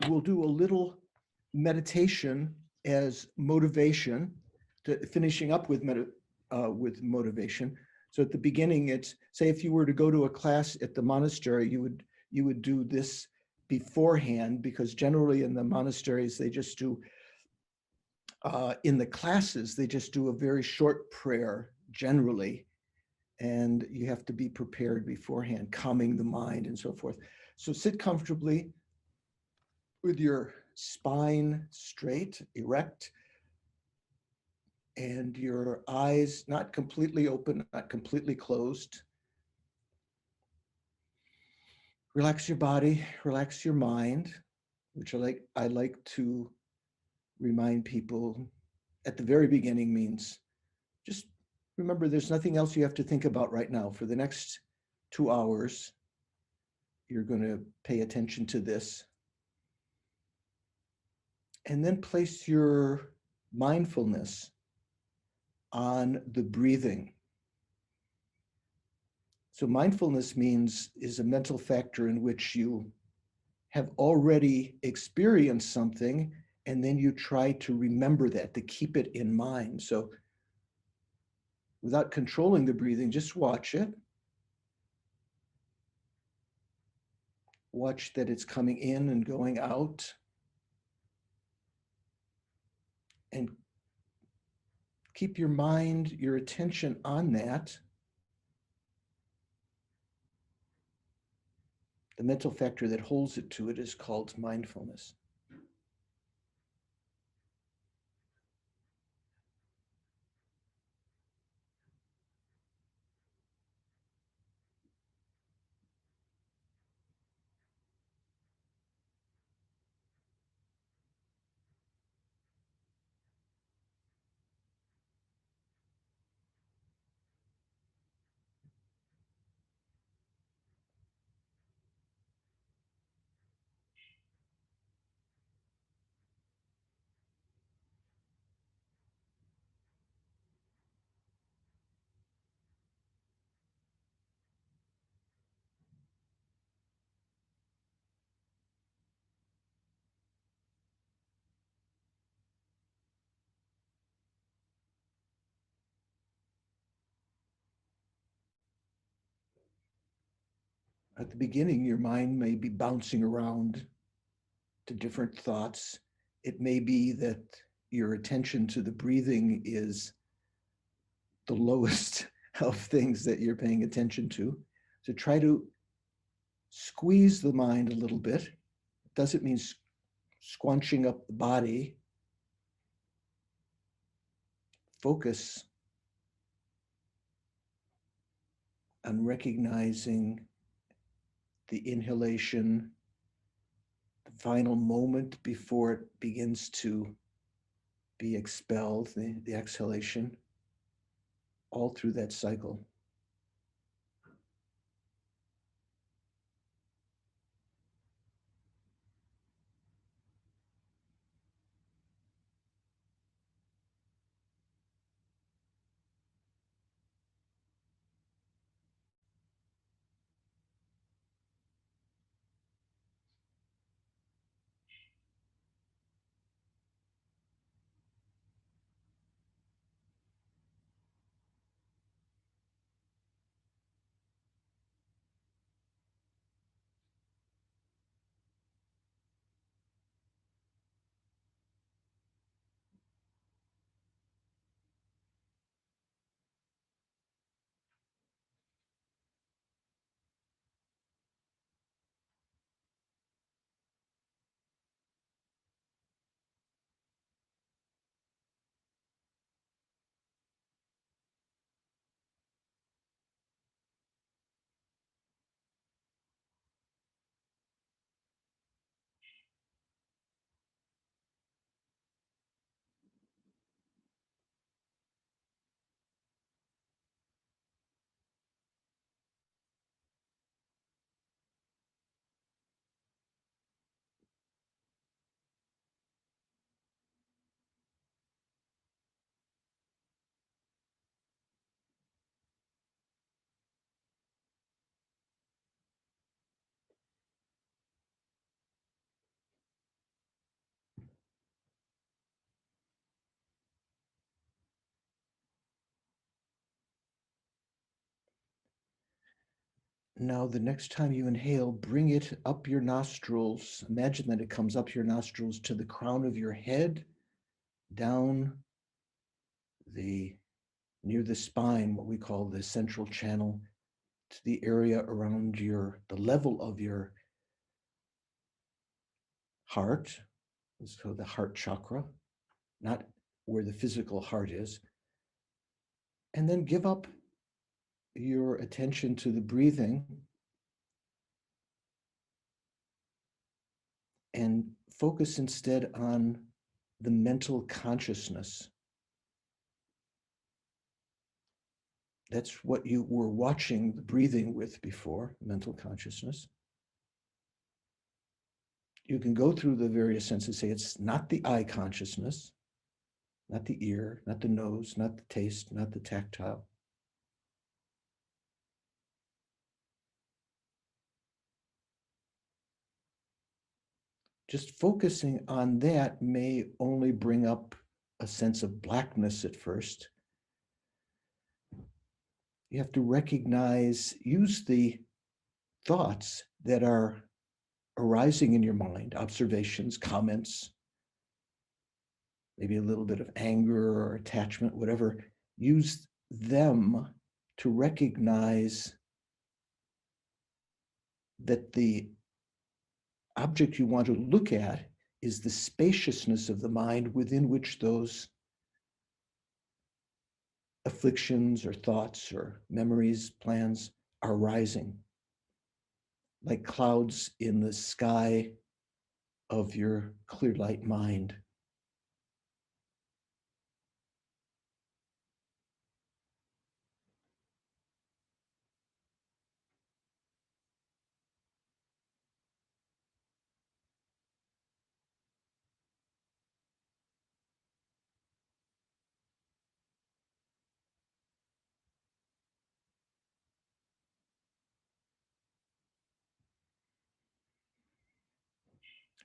we'll do a little meditation as motivation, to finishing up with motivation. So at the beginning, it's, say if you were to go to a class at the monastery, you would do this beforehand, because generally in the monasteries, they just do, in the classes, they just do a very short prayer generally, and you have to be prepared beforehand, calming the mind and so forth. So sit comfortably with your spine straight, erect, and your eyes not completely open, not completely closed. Relax your body, relax your mind, which I like to remind people at the very beginning means just remember there's nothing else you have to think about right now. For the next 2 hours, you're going to pay attention to this. And then place your mindfulness on the breathing. So mindfulness is a mental factor in which you have already experienced something, and then you try to remember that, to keep it in mind. So without controlling the breathing, just watch it. Watch that it's coming in and going out. And keep your mind, your attention on that. The mental factor that holds it to it is called mindfulness. At the beginning, your mind may be bouncing around to different thoughts. It may be that your attention to the breathing is the lowest of things that you're paying attention to. So try to squeeze the mind a little bit. It doesn't mean squanching up the body. Focus on recognizing the inhalation, the final moment before it begins to be expelled, the exhalation, all through that cycle. Now, the next time you inhale, bring it up your nostrils. Imagine that it comes up your nostrils to the crown of your head, down near the spine, what we call the central channel, to the area around the level of your heart. So the heart chakra, not where the physical heart is. And then give up your attention to the breathing and focus instead on the mental consciousness. That's what you were watching the breathing with before, mental consciousness. You can go through the various senses, say it's not the eye consciousness, not the ear, not the nose, not the taste, not the tactile. Just focusing on that may only bring up a sense of blackness at first. You have to recognize, use the thoughts that are arising in your mind, observations, comments, maybe a little bit of anger or attachment, whatever. Use them to recognize that the object you want to look at is the spaciousness of the mind within which those afflictions or thoughts or memories, plans are rising, like clouds in the sky of your clear light mind.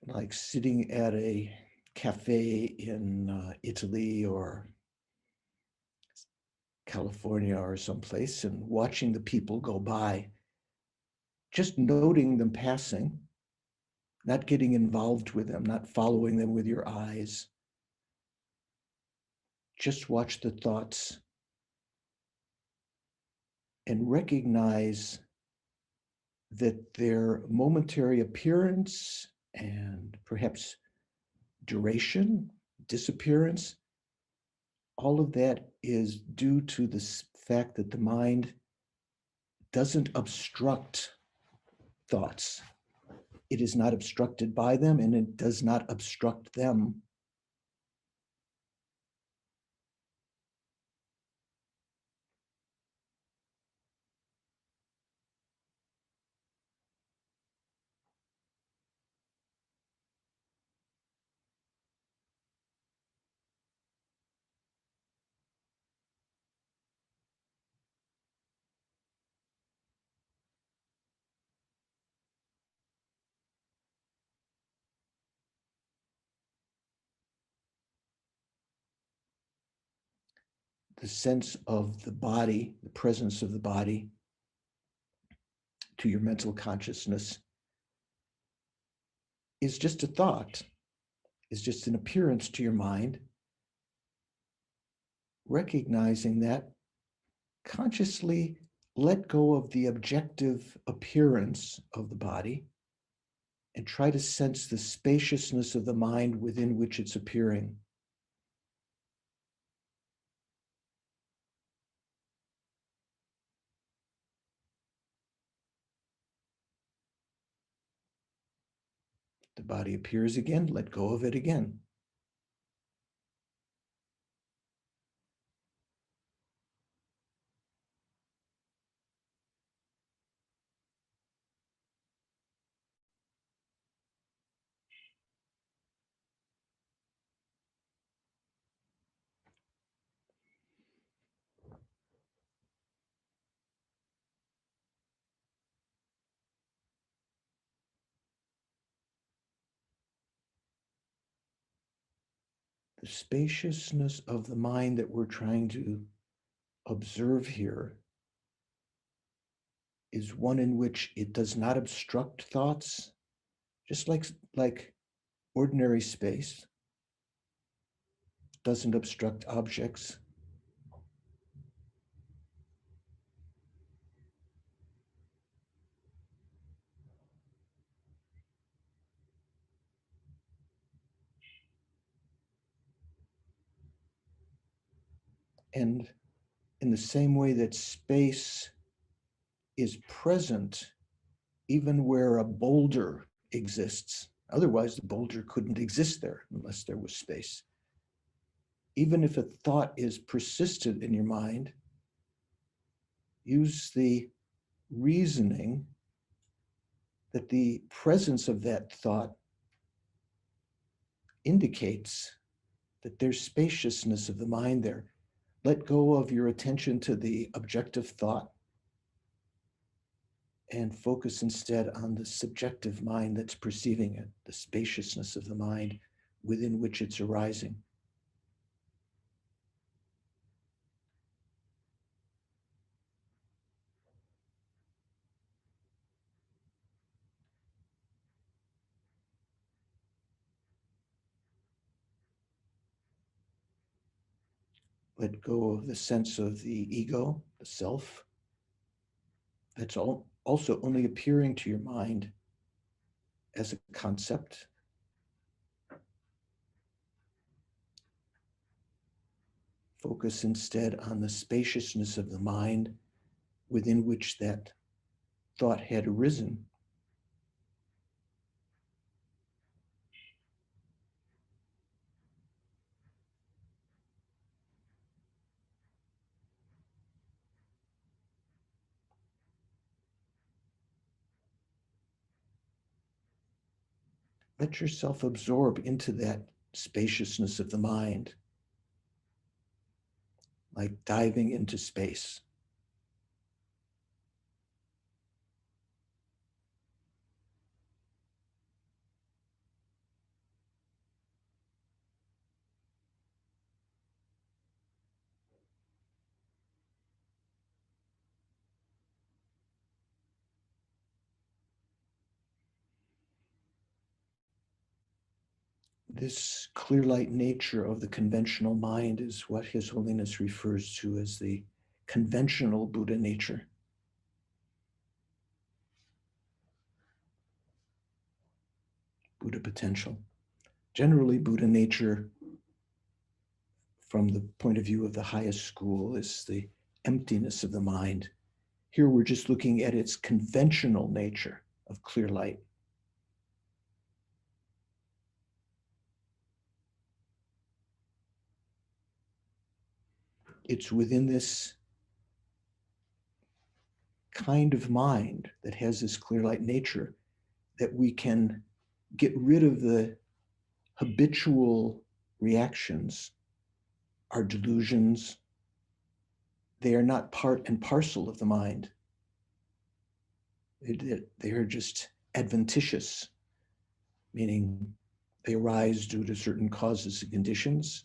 Like sitting at a cafe in Italy or California or someplace and watching the people go by, just noting them passing, not getting involved with them, not following them with your eyes. Just watch the thoughts and recognize that their momentary appearance and perhaps duration, disappearance, all of that is due to the fact that the mind doesn't obstruct thoughts. It is not obstructed by them, and it does not obstruct them. The sense of the body, the presence of the body to your mental consciousness is just a thought, is just an appearance to your mind. Recognizing that, consciously let go of the objective appearance of the body and try to sense the spaciousness of the mind within which it's appearing. The body appears again, let go of it again. The spaciousness of the mind that we're trying to observe here is one in which it does not obstruct thoughts, just like ordinary space doesn't obstruct objects. And in the same way that space is present even where a boulder exists, otherwise the boulder couldn't exist there unless there was space. Even if a thought is persistent in your mind, use the reasoning that the presence of that thought indicates that there's spaciousness of the mind there. Let go of your attention to the objective thought and focus instead on the subjective mind that's perceiving it, the spaciousness of the mind within which it's arising. Let go of the sense of the ego, the self, that's also only appearing to your mind as a concept. Focus instead on the spaciousness of the mind within which that thought had arisen. Let yourself absorb into that spaciousness of the mind, like diving into space. This clear light nature of the conventional mind is what His Holiness refers to as the conventional Buddha nature. Buddha potential. Generally, Buddha nature, from the point of view of the highest school, is the emptiness of the mind. Here we're just looking at its conventional nature of clear light. It's within this kind of mind that has this clear light nature that we can get rid of the habitual reactions, our delusions. They are not part and parcel of the mind. They are just adventitious, meaning they arise due to certain causes and conditions.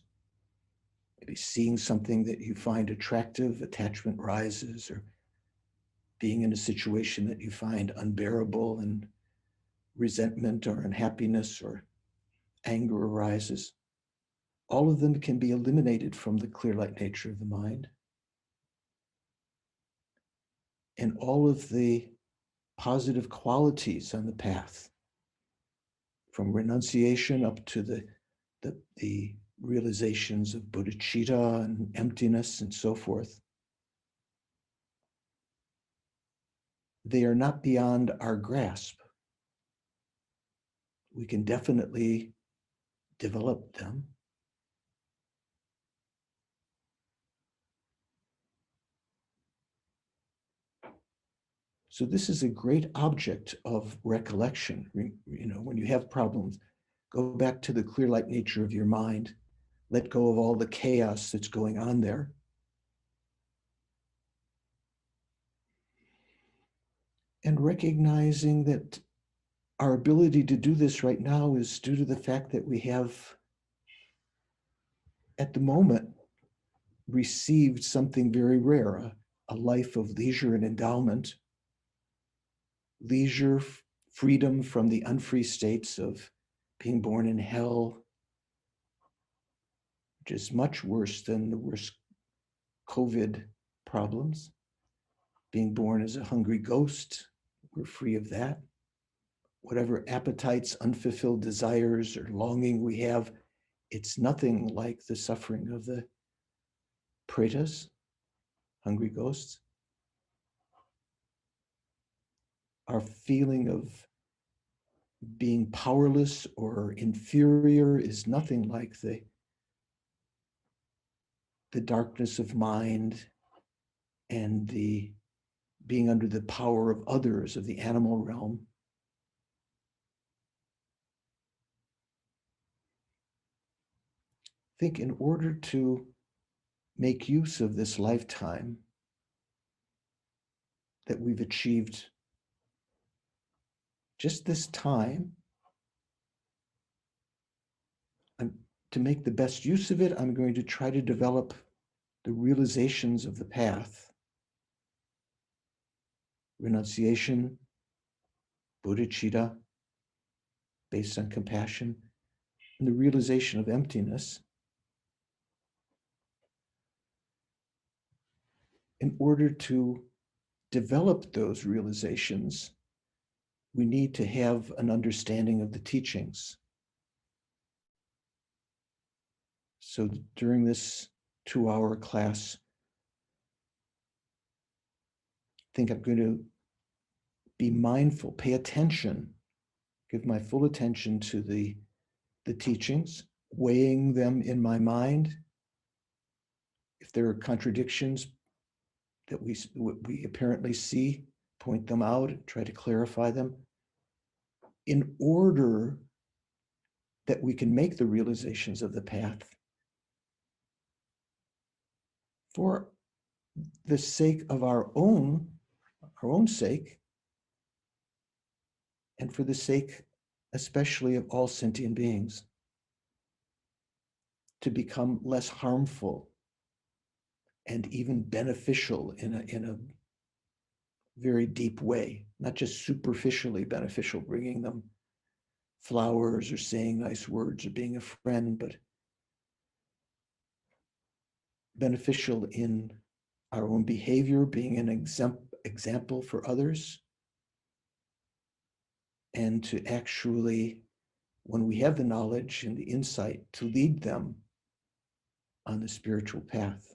Maybe seeing something that you find attractive, attachment rises, or being in a situation that you find unbearable and resentment or unhappiness or anger arises. All of them can be eliminated from the clear light nature of the mind. And all of the positive qualities on the path, from renunciation up to the realizations of bodhicitta and emptiness and so forth, they are not beyond our grasp. We can definitely develop them. So this is a great object of recollection. You know, when you have problems, go back to the clear light nature of your mind. Let go of all the chaos that's going on there. And recognizing that our ability to do this right now is due to the fact that we have, at the moment, received something very rare, a life of leisure and endowment, leisure, freedom from the unfree states of being born in hell, which is much worse than the worst COVID problems. Being born as a hungry ghost, we're free of that. Whatever appetites, unfulfilled desires, or longing we have, it's nothing like the suffering of the pretas, hungry ghosts. Our feeling of being powerless or inferior is nothing like the darkness of mind and the being under the power of others of the animal realm. I think in order to make use of this lifetime that we've achieved just this time, to make the best use of it, I'm going to try to develop the realizations of the path. Renunciation, bodhicitta, based on compassion, and the realization of emptiness. In order to develop those realizations, we need to have an understanding of the teachings. So during this 2-hour class, I think I'm going to be mindful, pay attention, give my full attention to the teachings, weighing them in my mind. If there are contradictions that we apparently see, point them out, try to clarify them, in order that we can make the realizations of the path for the sake of our own sake, and for the sake especially of all sentient beings, to become less harmful and even beneficial in a very deep way, not just superficially beneficial, bringing them flowers or saying nice words or being a friend, but beneficial in our own behavior, being an example for others, and to actually, when we have the knowledge and the insight, to lead them on the spiritual path.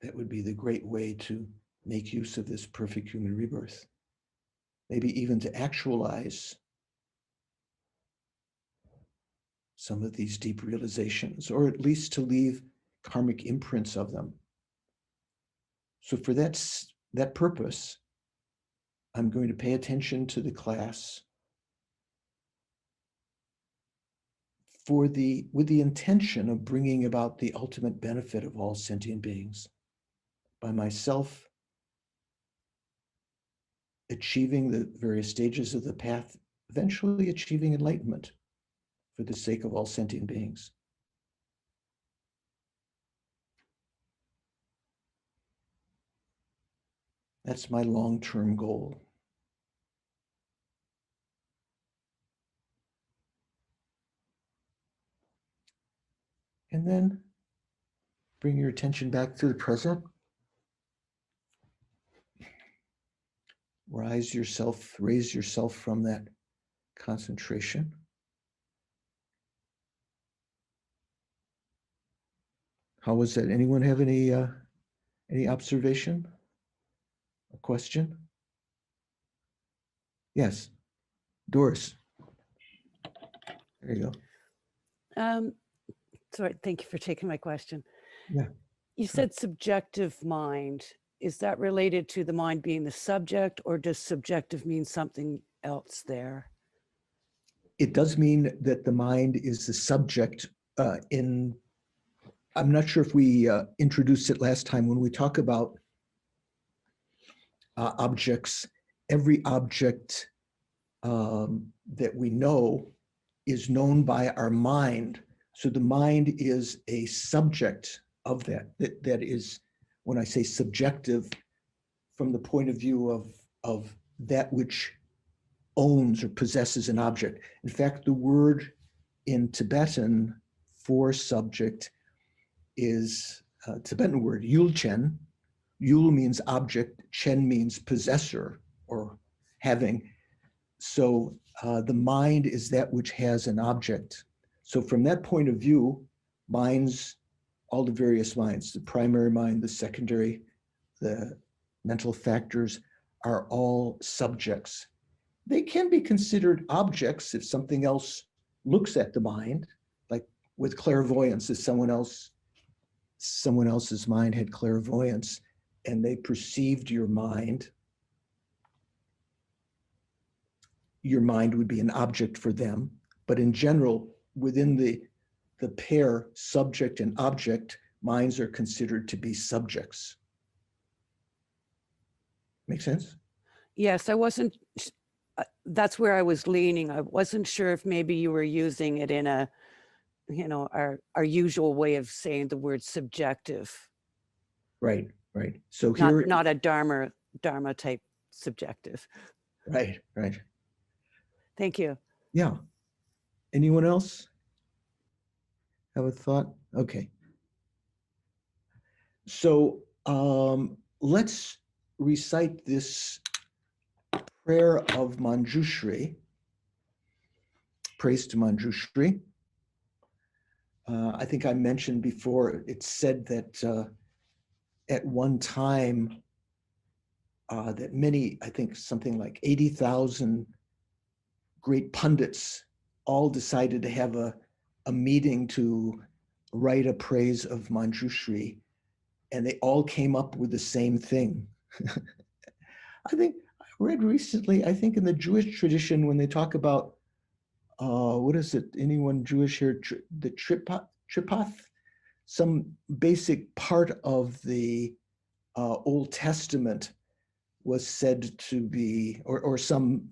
That would be the great way to make use of this perfect human rebirth. Maybe even to actualize some of these deep realizations, or at least to leave karmic imprints of them. So for that purpose, I'm going to pay attention to the class with the intention of bringing about the ultimate benefit of all sentient beings, by myself achieving the various stages of the path, eventually achieving enlightenment for the sake of all sentient beings. That's my long-term goal. And then bring your attention back to the present. Raise yourself from that concentration. How was that? Anyone have any observation? A question? Yes, Doris. There you go. Sorry, thank you for taking my question. Yeah. You said subjective mind. Is that related to the mind being the subject, or does subjective mean something else there? It does mean that the mind is the subject I'm not sure if we introduced it last time. When we talk about objects, every object that we know is known by our mind. So the mind is a subject of that is when I say subjective, from the point of view of that which owns or possesses an object. In fact, the word in Tibetan for subject is a Tibetan word, yulchen. Yul means object, chen means possessor or having. So the mind is that which has an object. So from that point of view, minds, all the various minds, the primary mind, the secondary, the mental factors are all subjects. They can be considered objects if something else looks at the mind, like with clairvoyance, if someone else's mind had clairvoyance and they perceived your mind would be an object for them. But in general, within the pair subject and object, minds are considered to be subjects. Make sense? Yes, I wasn't, that's where I was leaning. I wasn't sure if maybe you were using it in a, our usual way of saying the word subjective. Right. So here, not a Dharma type subjective. Right. Thank you. Yeah. Anyone else have a thought? Okay. So let's recite this prayer of Manjushri, praise to Manjushri. I think I mentioned before, it's said that at one time that many, I think something like 80,000 great pundits all decided to have a meeting to write a praise of Manjushri, and they all came up with the same thing. I think I read recently, I think in the Jewish tradition, when they talk about, what is it, anyone Jewish here, the tripath, some basic part of the Old Testament was said to be, or some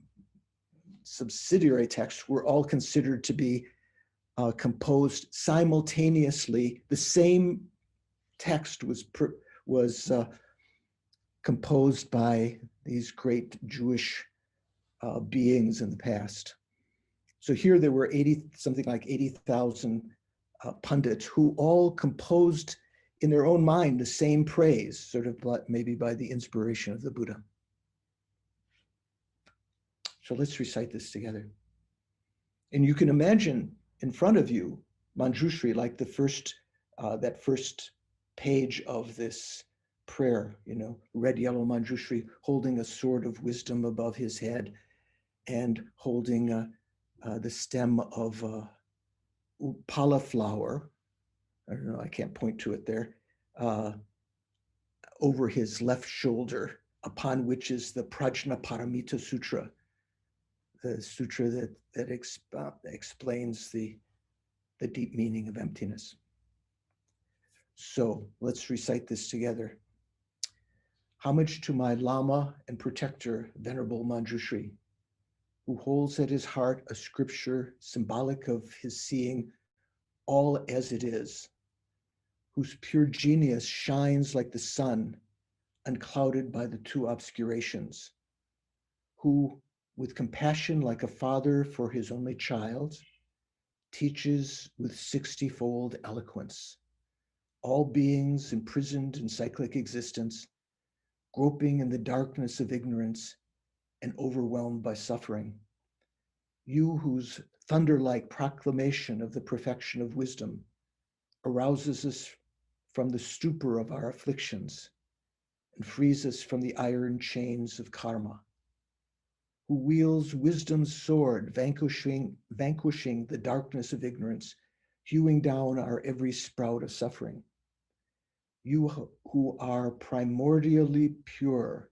subsidiary texts were all considered to be composed simultaneously. The same text was composed by these great Jewish beings in the past. So here there were something like 80,000 pundits who all composed in their own mind the same praise, sort of maybe by the inspiration of the Buddha. So let's recite this together. And you can imagine in front of you, Manjushri, like the first, that first page of this prayer, red, yellow Manjushri, holding a sword of wisdom above his head and holding the stem of Upala flower. I don't know, I can't point to it there, over his left shoulder, upon which is the Prajna Paramita Sutra, the sutra that explains the deep meaning of emptiness. So let's recite this together. Homage to my Lama and protector, Venerable Manjushri, who holds at his heart a scripture symbolic of his seeing all as it is, whose pure genius shines like the sun, unclouded by the two obscurations, who, with compassion like a father for his only child, teaches with 60-fold eloquence all beings imprisoned in cyclic existence, groping in the darkness of ignorance and overwhelmed by suffering. You whose thunder-like proclamation of the perfection of wisdom arouses us from the stupor of our afflictions and frees us from the iron chains of karma, who wields wisdom's sword, vanquishing the darkness of ignorance, hewing down our every sprout of suffering. You who are primordially pure,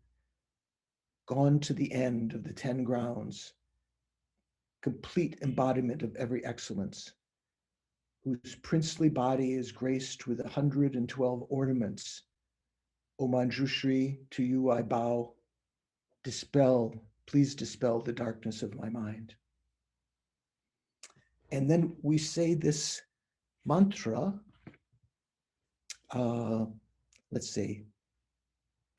gone to the end of the 10 grounds, complete embodiment of every excellence, whose princely body is graced with 112 ornaments. O Manjushri, to you I bow. Please dispel the darkness of my mind. And then we say this mantra, let's say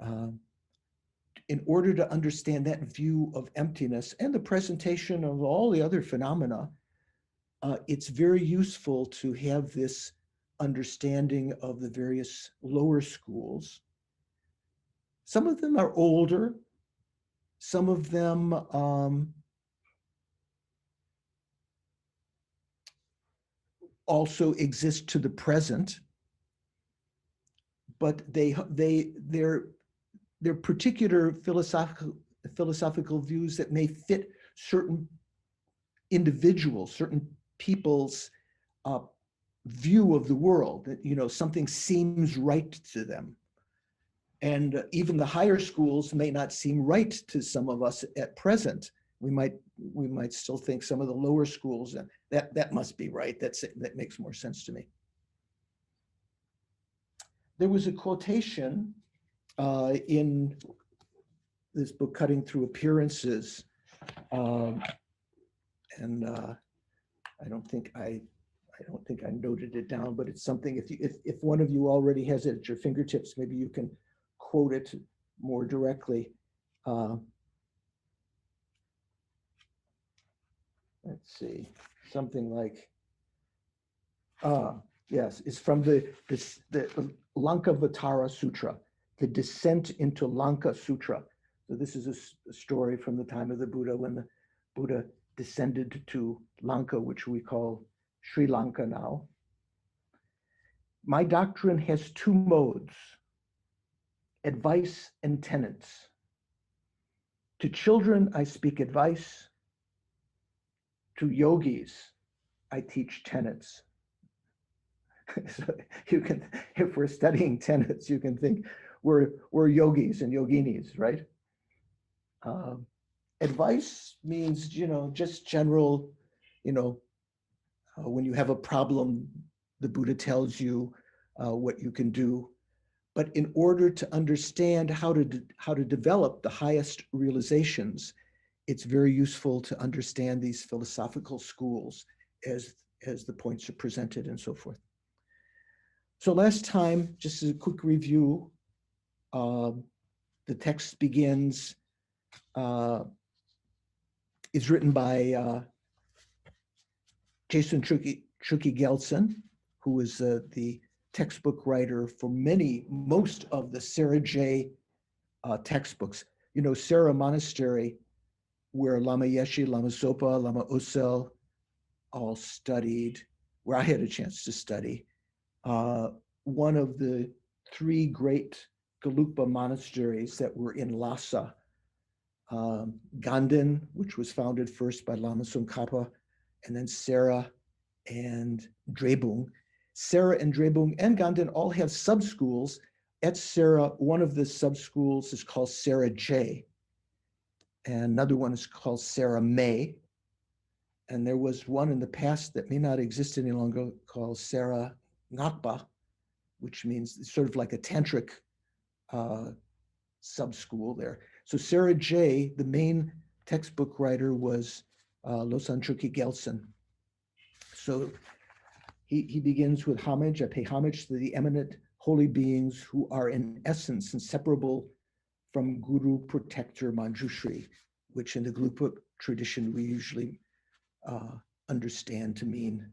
In order to understand that view of emptiness and the presentation of all the other phenomena, it's very useful to have this understanding of the various lower schools. Some of them are older, some of them also exist to the present, but they're particular philosophical views that may fit certain individuals, certain people's view of the world, that, you know, something seems right to them. And even the higher schools may not seem right to some of us at present. We might still think some of the lower schools, that must be right. That makes more sense to me. There was a quotation in this book, Cutting Through Appearances, and I don't think I noted it down, but it's something. If one of you already has it at your fingertips, maybe you can quote it more directly. Let's see, something like, yes, it's from the Lankavatara Sutra, the Descent into Lanka Sutra. So this is a story from the time of the Buddha, when the Buddha descended to Lanka, which we call Sri Lanka now. My doctrine has two modes: advice and tenets. To children, I speak advice. To yogis, I teach tenets. So you can, if we're studying tenets, you can think we're yogis and yoginis, right? Advice means, you know, just general, you know, when you have a problem, the Buddha tells you what you can do. But in order to understand how to develop the highest realizations, it's very useful to understand these philosophical schools as the points are presented and so forth. So last time, just as a quick review, the text begins, is written by Jason Chucky Gelson, who is the textbook writer for most of the Sarah J textbooks. You know, Sarah Monastery, where Lama Yeshe, Lama Zopa, Lama Osel all studied, where I had a chance to study. One of the three great Gelugpa monasteries that were in Lhasa, Ganden, which was founded first by Lama Tsongkhapa, and then Sarah and Drebung. Sarah and Drebung and Ganden all have sub-schools. At Sarah, one of the sub-schools is called Sarah J, and another one is called Sarah May. And there was one in the past that may not exist any longer called Sarah Ngakpa, which means sort of like a tantric sub-school there. So Sarah J, the main textbook writer, was Losang Chökyi Gelson. So he begins with homage. I pay homage to the eminent holy beings who are in essence inseparable from Guru Protector Manjushri, which in the Gelugpa tradition we usually understand to mean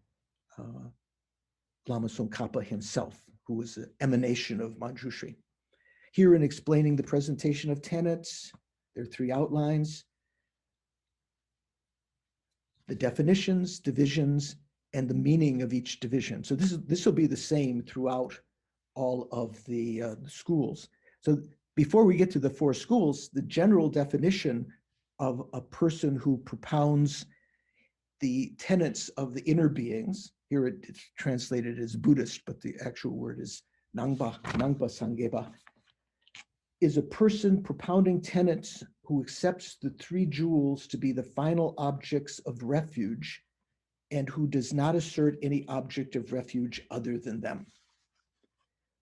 Lama Tsongkhapa himself, who was an emanation of Manjushri. Here, in explaining the presentation of tenets, there are three outlines: the definitions, divisions, and the meaning of each division. So this will be the same throughout all of the schools. So before we get to the four schools, the general definition of a person who propounds the tenets of the inner beings, here it's translated as Buddhist, but the actual word is Nangpa Sangheba, is a person propounding tenets who accepts the three jewels to be the final objects of refuge and who does not assert any object of refuge other than them.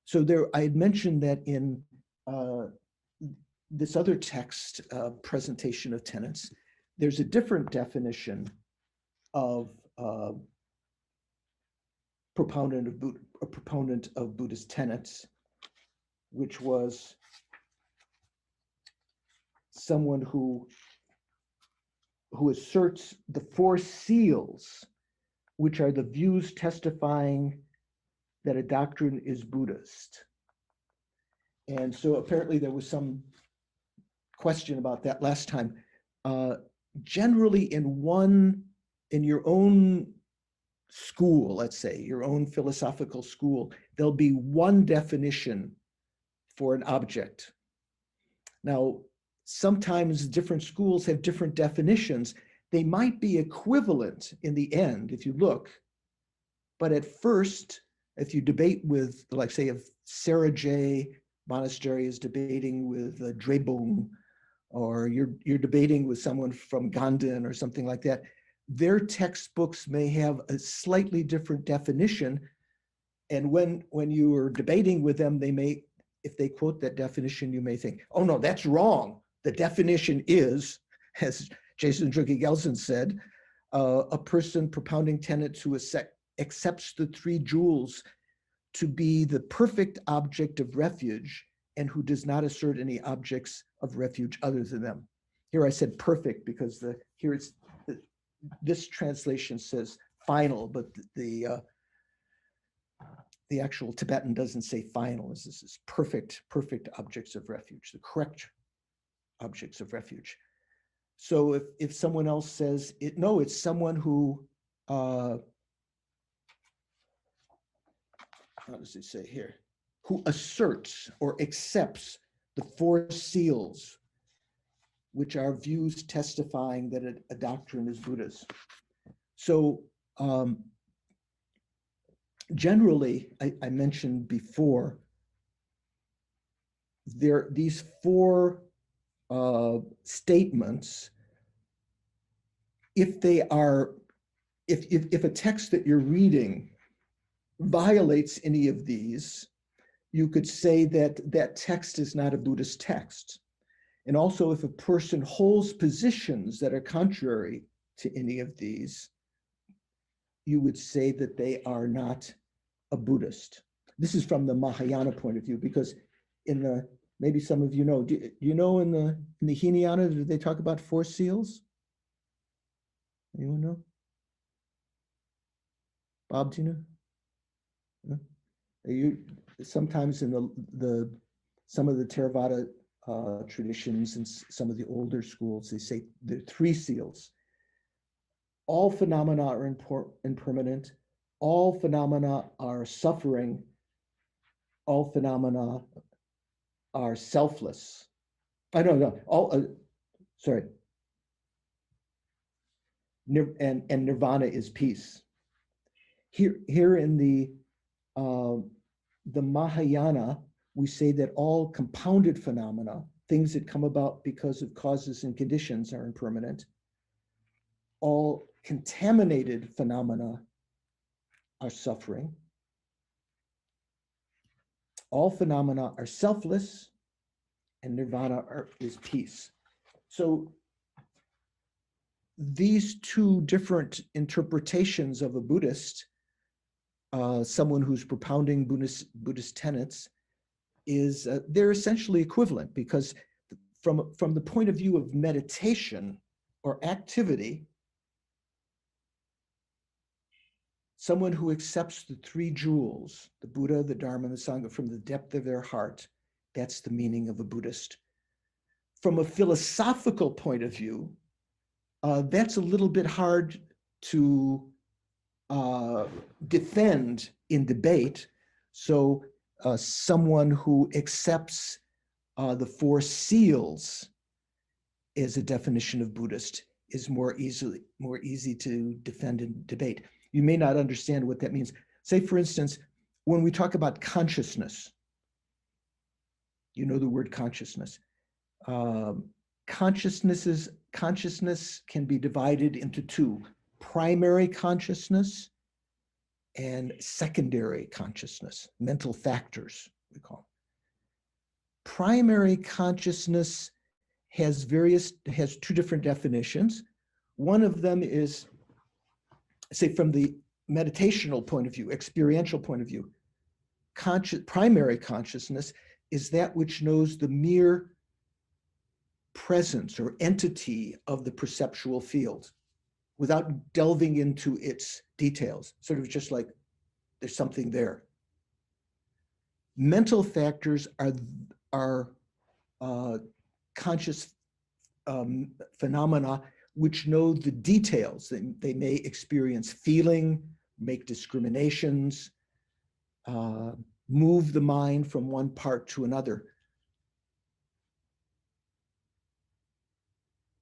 So there, I had mentioned that in this other text presentation of tenets, there's a different definition of a proponent of Buddhist tenets, which was someone who asserts the four seals, which are the views testifying that a doctrine is Buddhist. And so apparently there was some question about that last time. Generally in your own school, let's say, your own philosophical school, there'll be one definition for an object. Now, sometimes different schools have different definitions. They might be equivalent in the end, if you look, but at first, if you debate with, like say, if Sarah J. Monastery is debating with Drebung, or you're debating with someone from Ganden or something like that, their textbooks may have a slightly different definition. And when you are debating with them, they may, if they quote that definition, you may think, oh no, that's wrong. The definition is, as Jason Druggy Gelson said, a person propounding tenets who accepts the three jewels to be the perfect object of refuge and who does not assert any objects of refuge other than them. Here I said perfect because this translation says final, but the actual Tibetan doesn't say final. This is perfect objects of refuge, the correct objects of refuge. So if someone else says it, no, it's someone who, how does it say here? Who asserts or accepts the four seals, which are views testifying that a doctrine is Buddhist. So generally, I mentioned before, these four statements, if a text that you're reading violates any of these, you could say that that text is not a Buddhist text. And also, if a person holds positions that are contrary to any of these, you would say that they are not a Buddhist. This is from the Mahayana point of view, because maybe some of you know, do you know in the Hinayana, do they talk about four seals? Anyone know? Bob, do you know? Sometimes in some of the Theravada traditions and some of the older schools, they say there are three seals. All phenomena are impermanent. All phenomena are suffering. All phenomena are selfless. I don't know. Sorry. And nirvana is peace. Here in the Mahayana, we say that all compounded phenomena, things that come about because of causes and conditions, are impermanent. All contaminated phenomena are suffering. All phenomena are selfless, and nirvana is peace. So these two different interpretations of a Buddhist, someone who's propounding Buddhist tenets, they're essentially equivalent, because from the point of view of meditation or activity, someone who accepts the three jewels, the Buddha, the Dharma, and the Sangha, from the depth of their heart, that's the meaning of a Buddhist. From a philosophical point of view, that's a little bit hard to defend in debate. So someone who accepts the four seals as a definition of Buddhist is more easy to defend in debate. You may not understand what that means. Say, for instance, when we talk about consciousness, you know the word consciousness. Consciousness can be divided into two: primary consciousness and secondary consciousness, mental factors, we call them. Primary consciousness has two different definitions. One of them is, say, from the meditational point of view, experiential point of view, primary consciousness is that which knows the mere presence or entity of the perceptual field without delving into its details, sort of just like there's something there. Mental factors are conscious phenomena which know the details. They may experience feeling, make discriminations, move the mind from one part to another.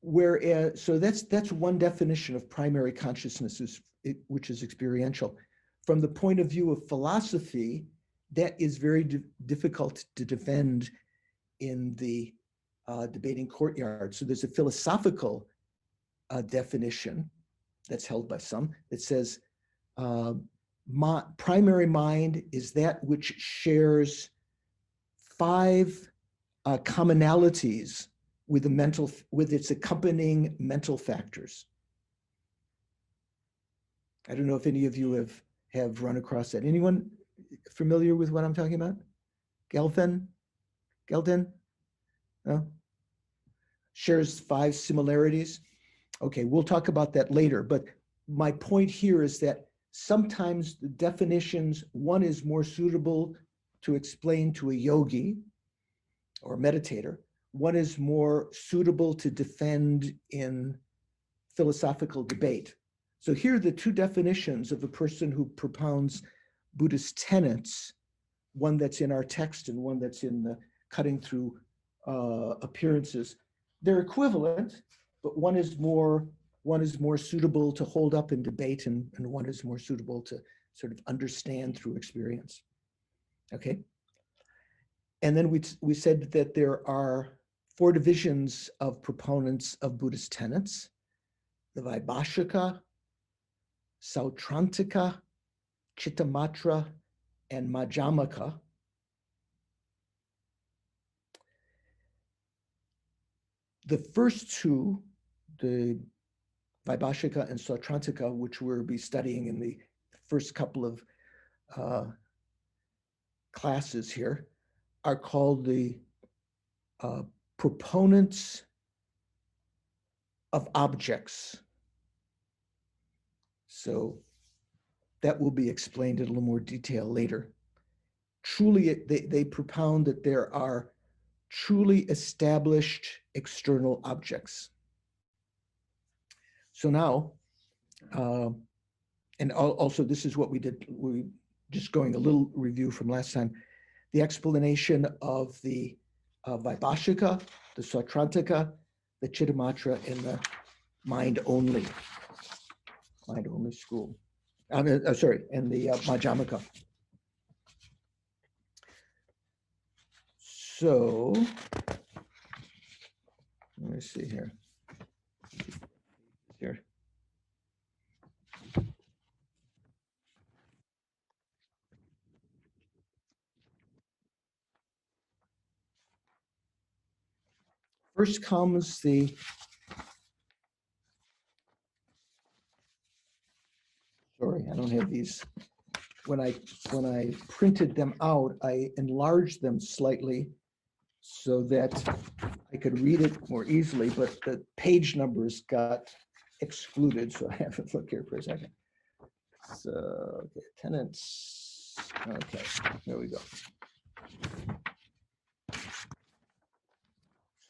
Whereas, so that's one definition of primary consciousness, which is experiential. From the point of view of philosophy, that is very difficult to defend in the debating courtyard. So there's a philosophical definition that's held by some that says primary mind is that which shares 5 commonalities with its accompanying mental factors. I don't know if any of you have run across that. Anyone familiar with what I'm talking about? Gelden? No? Shares 5 similarities? Okay, we'll talk about that later, but my point here is that sometimes the definitions, one is more suitable to explain to a yogi or meditator, one is more suitable to defend in philosophical debate. So here are the 2 definitions of a person who propounds Buddhist tenets, one that's in our text and one that's in the cutting through appearances. They're equivalent, but one is more suitable to hold up in debate, and one is more suitable to sort of understand through experience. Okay. And then we said that there are 4 divisions of proponents of Buddhist tenets: the Vaibhashika, Sautrantika, Chittamatra, and Madhyamaka. The first 2, the Vaibhashika and Sautrantika, which we'll be studying in the first couple of classes here, are called the proponents of objects. So that will be explained in a little more detail later. Truly, they propound that there are truly established external objects. So now, and also this is what we did, we just going a little review from last time, the explanation of the Vaibhashika, the Sautrantika, the Chittamatra, and the mind-only school. And the Madhyamaka. So, let me see here. First comes the sorry, I don't have these. When I printed them out, I enlarged them slightly so that I could read it more easily, but the page numbers got excluded. So I have to look here for a second. So, okay, tenets. Okay, there we go.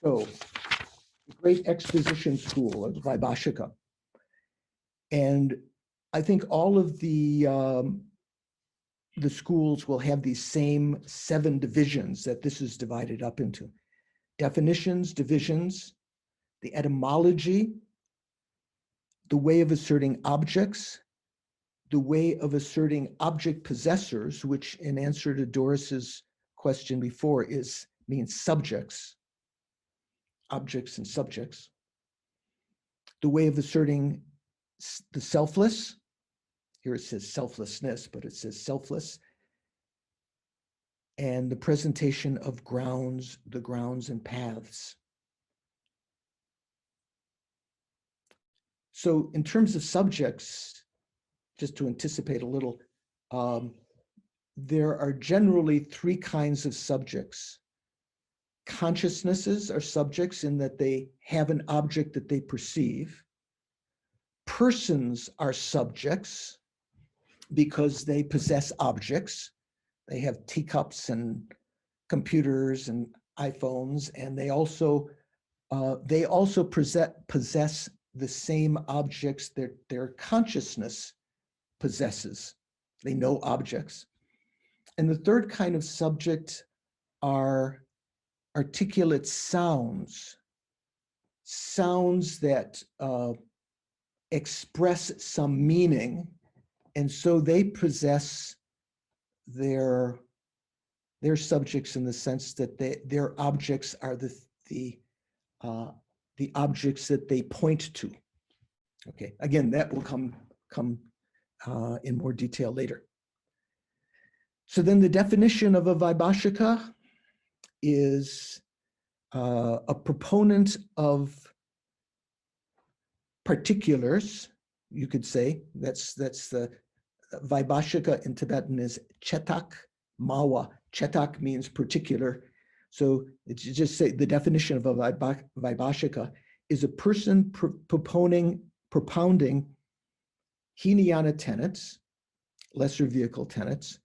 So, the Great Exposition School of Vaibhashika. And I think all of the schools will have these same 7 divisions that this is divided up into. Definitions, divisions, the etymology, the way of asserting objects, the way of asserting object possessors, which in answer to Doris's question before means subjects, objects and subjects. The way of asserting the selfless, here it says selflessness, but it says selfless. And the presentation of grounds, the grounds and paths. So in terms of subjects, just to anticipate a little, there are generally 3 kinds of subjects. Consciousnesses are subjects in that they have an object that they perceive. Persons are subjects because they possess objects. They have teacups and computers and iPhones, and they also possess the same objects that their consciousness possesses. They know objects. And the third kind of subject are articulate sounds, sounds that express some meaning, and so they possess their subjects in the sense that their objects are the objects that they point to. Okay, again, that will come in more detail later. So then the definition of a Vaibhashika is a proponent of particulars, you could say. That's the Vaibhashika in Tibetan is chetak mawa. Chetak means particular. So it's just say the definition of a Vaibhashika is a person propounding Hinayana tenets, lesser vehicle tenets,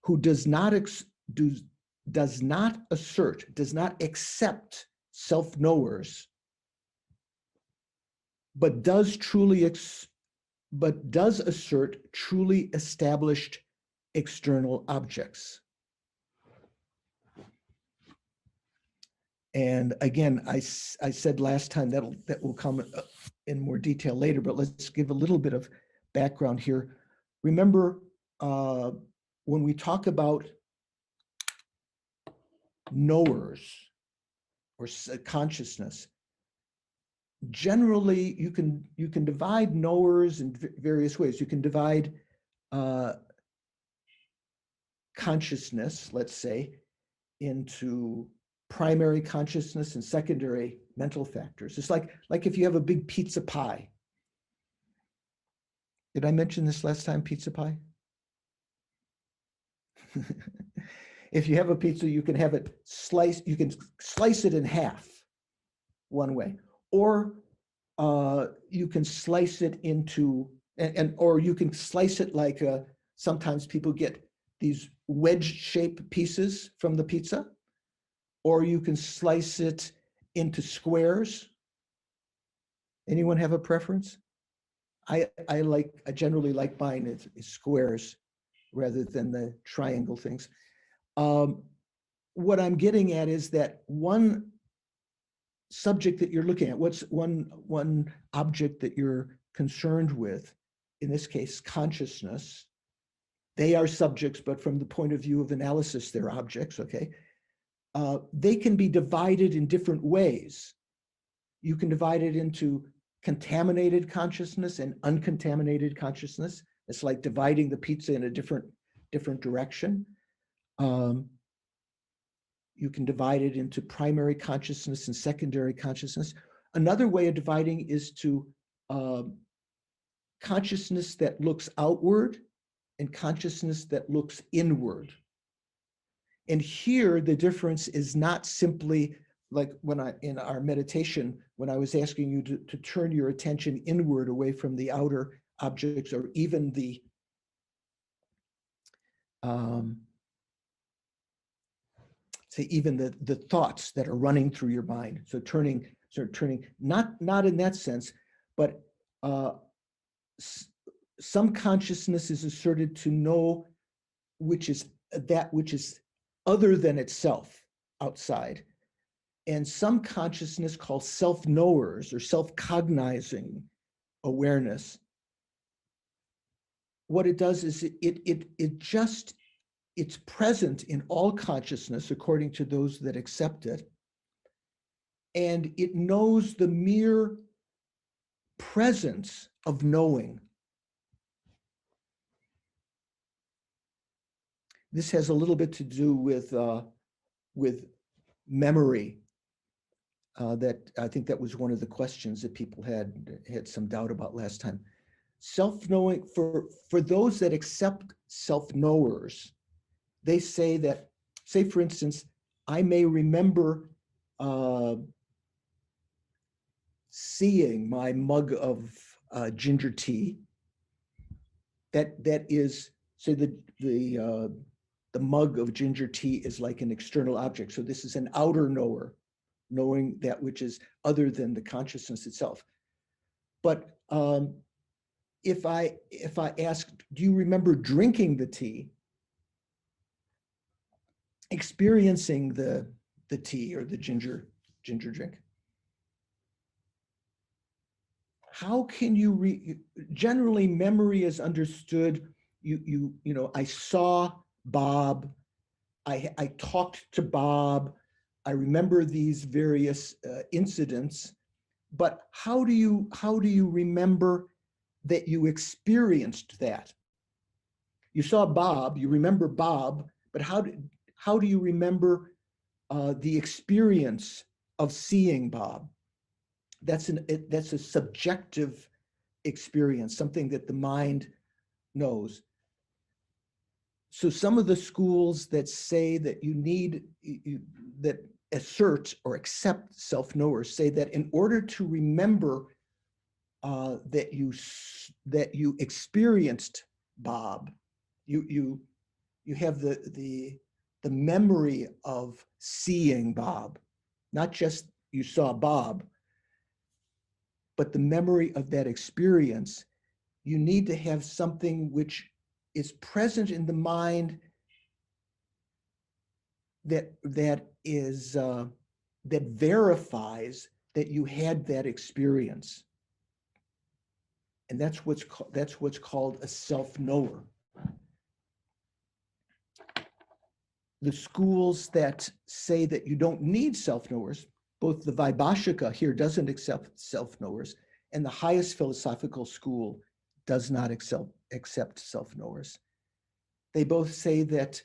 who does not accept self-knowers, but does assert truly established external objects. And again, I said last time that will come in more detail later, but let's give a little bit of background here. Remember, when we talk about knowers or consciousness, generally you can divide knowers in various ways. You can divide consciousness, let's say, into primary consciousness and secondary mental factors. It's like if you have a big pizza pie. Did I mention this last time, pizza pie? If you have a pizza, you can have it sliced, you can slice it in half one way, or you can slice it into, or you can slice it like sometimes people get these wedge-shaped pieces from the pizza, or you can slice it into squares. Anyone have a preference? I generally like mine is squares rather than the triangle things. What I'm getting at is that one subject that you're looking at, what's one object that you're concerned with, in this case, consciousness. They are subjects, but from the point of view of analysis, they're objects, okay? They can be divided in different ways. You can divide it into contaminated consciousness and uncontaminated consciousness. It's like dividing the pizza in a different direction. You can divide it into primary consciousness and secondary consciousness. Another way of dividing is to consciousness that looks outward and consciousness that looks inward. And here, the difference is not simply like in our meditation, when I was asking you to turn your attention inward away from the outer objects, or even the the thoughts that are running through your mind. So turning, not in that sense, but some consciousness is asserted to know that which is other than itself, outside. And some consciousness called self-knowers or self-cognizing awareness, what it does is it's present in all consciousness according to those that accept it. And it knows the mere presence of knowing. This has a little bit to do with memory. That I think that was one of the questions that people had some doubt about last time. Self-knowing, for those that accept self-knowers, they say that, say for instance, I may remember seeing my mug of ginger tea. That is, say the mug of ginger tea is like an external object. So this is an outer knower, knowing that which is other than the consciousness itself. But if I asked, do you remember drinking the tea, experiencing the tea or the ginger drink? How can you generally memory is understood. You know, I saw Bob, I talked to Bob, I remember these various incidents, but how do you remember that you experienced that? You saw Bob, you remember Bob, but how do you remember the experience of seeing Bob? That's a subjective experience, something that the mind knows. So some of the schools that say that you need, that assert or accept self-knowers say that in order to remember that you experienced Bob, you have the memory of seeing Bob, not just you saw Bob, but the memory of that experience. You need to have something which is present in the mind that verifies that you had that experience, and that's what's called a self-knower. The schools that say that you don't need self-knowers, both the Vaibhashika here doesn't accept self-knowers, and the highest philosophical school does not accept self-knowers. They both say that,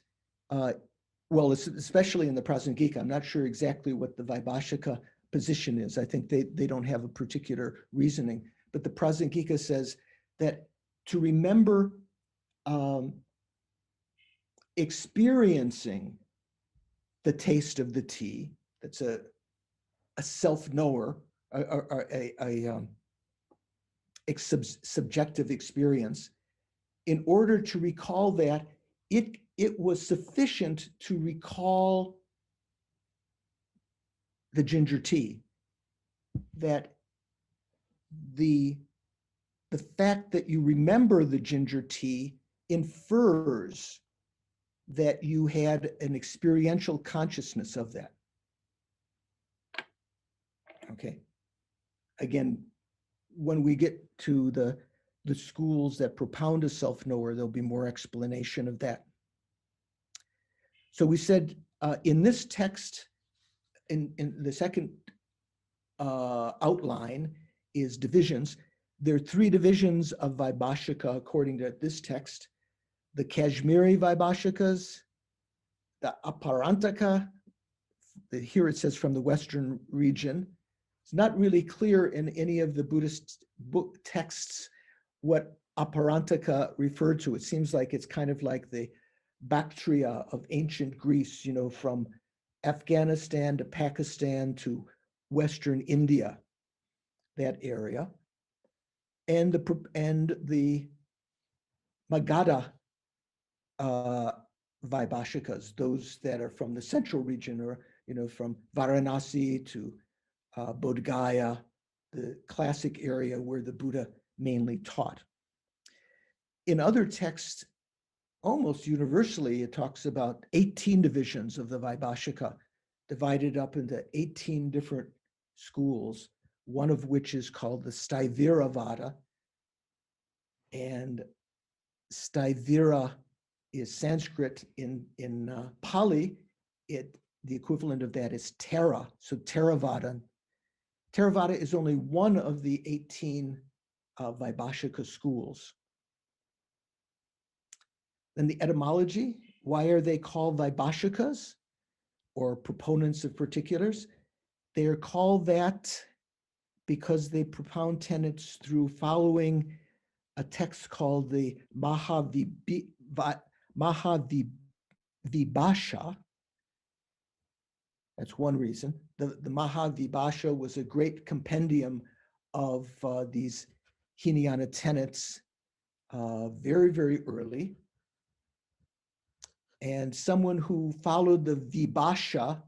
well, especially in the Prasangika, I'm not sure exactly what the Vaibhashika position is. I think they don't have a particular reasoning, but the Prasangika says that to remember experiencing the taste of the tea, that's a self-knower, a subjective experience. In order to recall that, it was sufficient to recall the ginger tea, that the fact that you remember the ginger tea infers that you had an experiential consciousness of that. Okay. Again, when we get to the schools that propound a self-knower, there'll be more explanation of that. So we said in this text, in the second outline is divisions. There are 3 divisions of Vaibhashika according to this text: the Kashmiri Vaibhashikas, the Aparantaka. Here it says from the Western region. It's not really clear in any of the Buddhist book texts what Aparantaka referred to. It seems like it's kind of like the Bactria of ancient Greece, you know, from Afghanistan to Pakistan to Western India, that area. And the Magadha Vaibhashikas, those that are from the central region, or, you know, from Varanasi to Bodh Gaya, the classic area where the Buddha mainly taught. In other texts, almost universally, it talks about 18 divisions of the Vaibhashika, divided up into 18 different schools, one of which is called the Staiviravada. And Staivira is Sanskrit. In Pali, the equivalent of that is Tera, so Theravada. Theravada is only one of the 18 Vaibhashika schools. Then the etymology, why are they called Vaibhashikas, or proponents of particulars? They are called that because they propound tenets through following a text called the Mahavibhasha, That's one reason. The Mahavibhasha was a great compendium of these Hinayana tenets very, very early. And someone who followed the Vibhasha,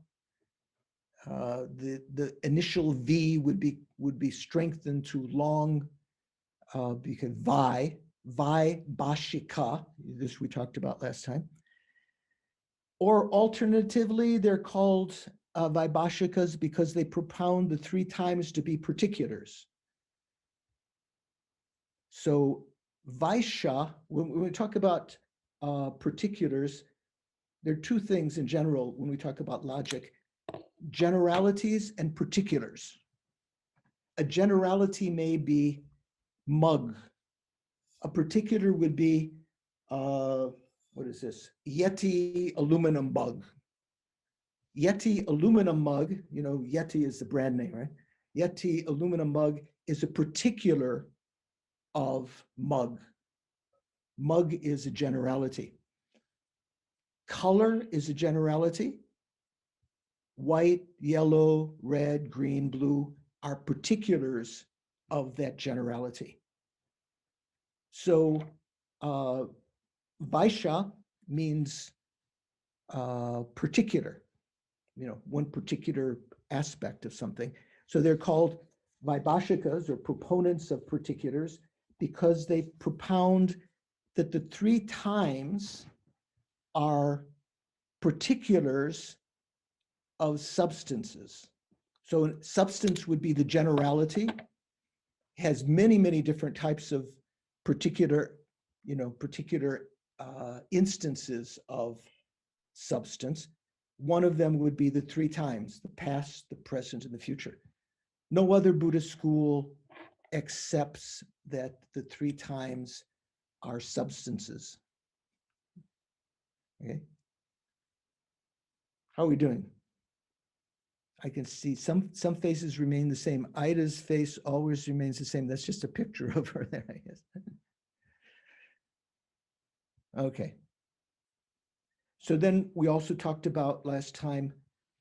the initial V would be strengthened to long, because Bhashika, this we talked about last time. Or alternatively, they're called Vaibhashikas because they propound the 3 times to be particulars. So Vaishya, when we talk about particulars, there are 2 things in general when we talk about logic: generalities and particulars. A generality may be mug. A particular would be, what is this? Yeti aluminum mug. Yeti aluminum mug, you know, Yeti is the brand name, right? Yeti aluminum mug is a particular of mug. Mug is a generality. Color is a generality. White, yellow, red, green, blue are particulars of that generality. So Vaishya means particular, you know, one particular aspect of something. So they're called Vaibhashikas, or proponents of particulars, because they propound that the 3 times are particulars of substances. So substance would be the generality, has many, many different types of particular, you know, particular instances of substance. One of them would be the 3 times: the past, the present, and the future. No other Buddhist school accepts that the 3 times are substances. Okay. How are we doing? I can see some faces remain the same. Ida's face always remains the same. That's just a picture of her there, I guess. Okay. So then we also talked about last time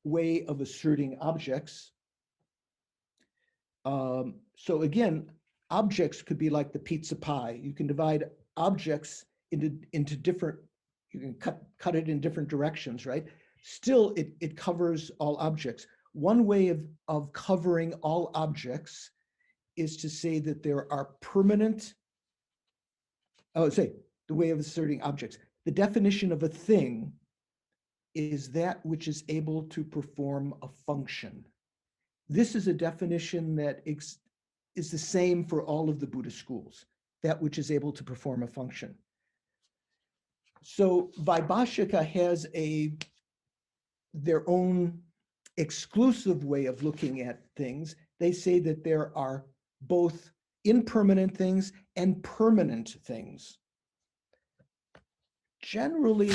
way of asserting objects. So again, objects could be like the pizza pie. You can divide objects into different, you can cut it in different directions, right? Still, it covers all objects. One way of covering all objects is to say that there are permanent, the way of asserting objects. The definition of a thing is that which is able to perform a function. This is a definition that is the same for all of the Buddhist schools, that which is able to perform a function. So Vaibhashika has their own exclusive way of looking at things. They say that there are both impermanent things and permanent things. Generally,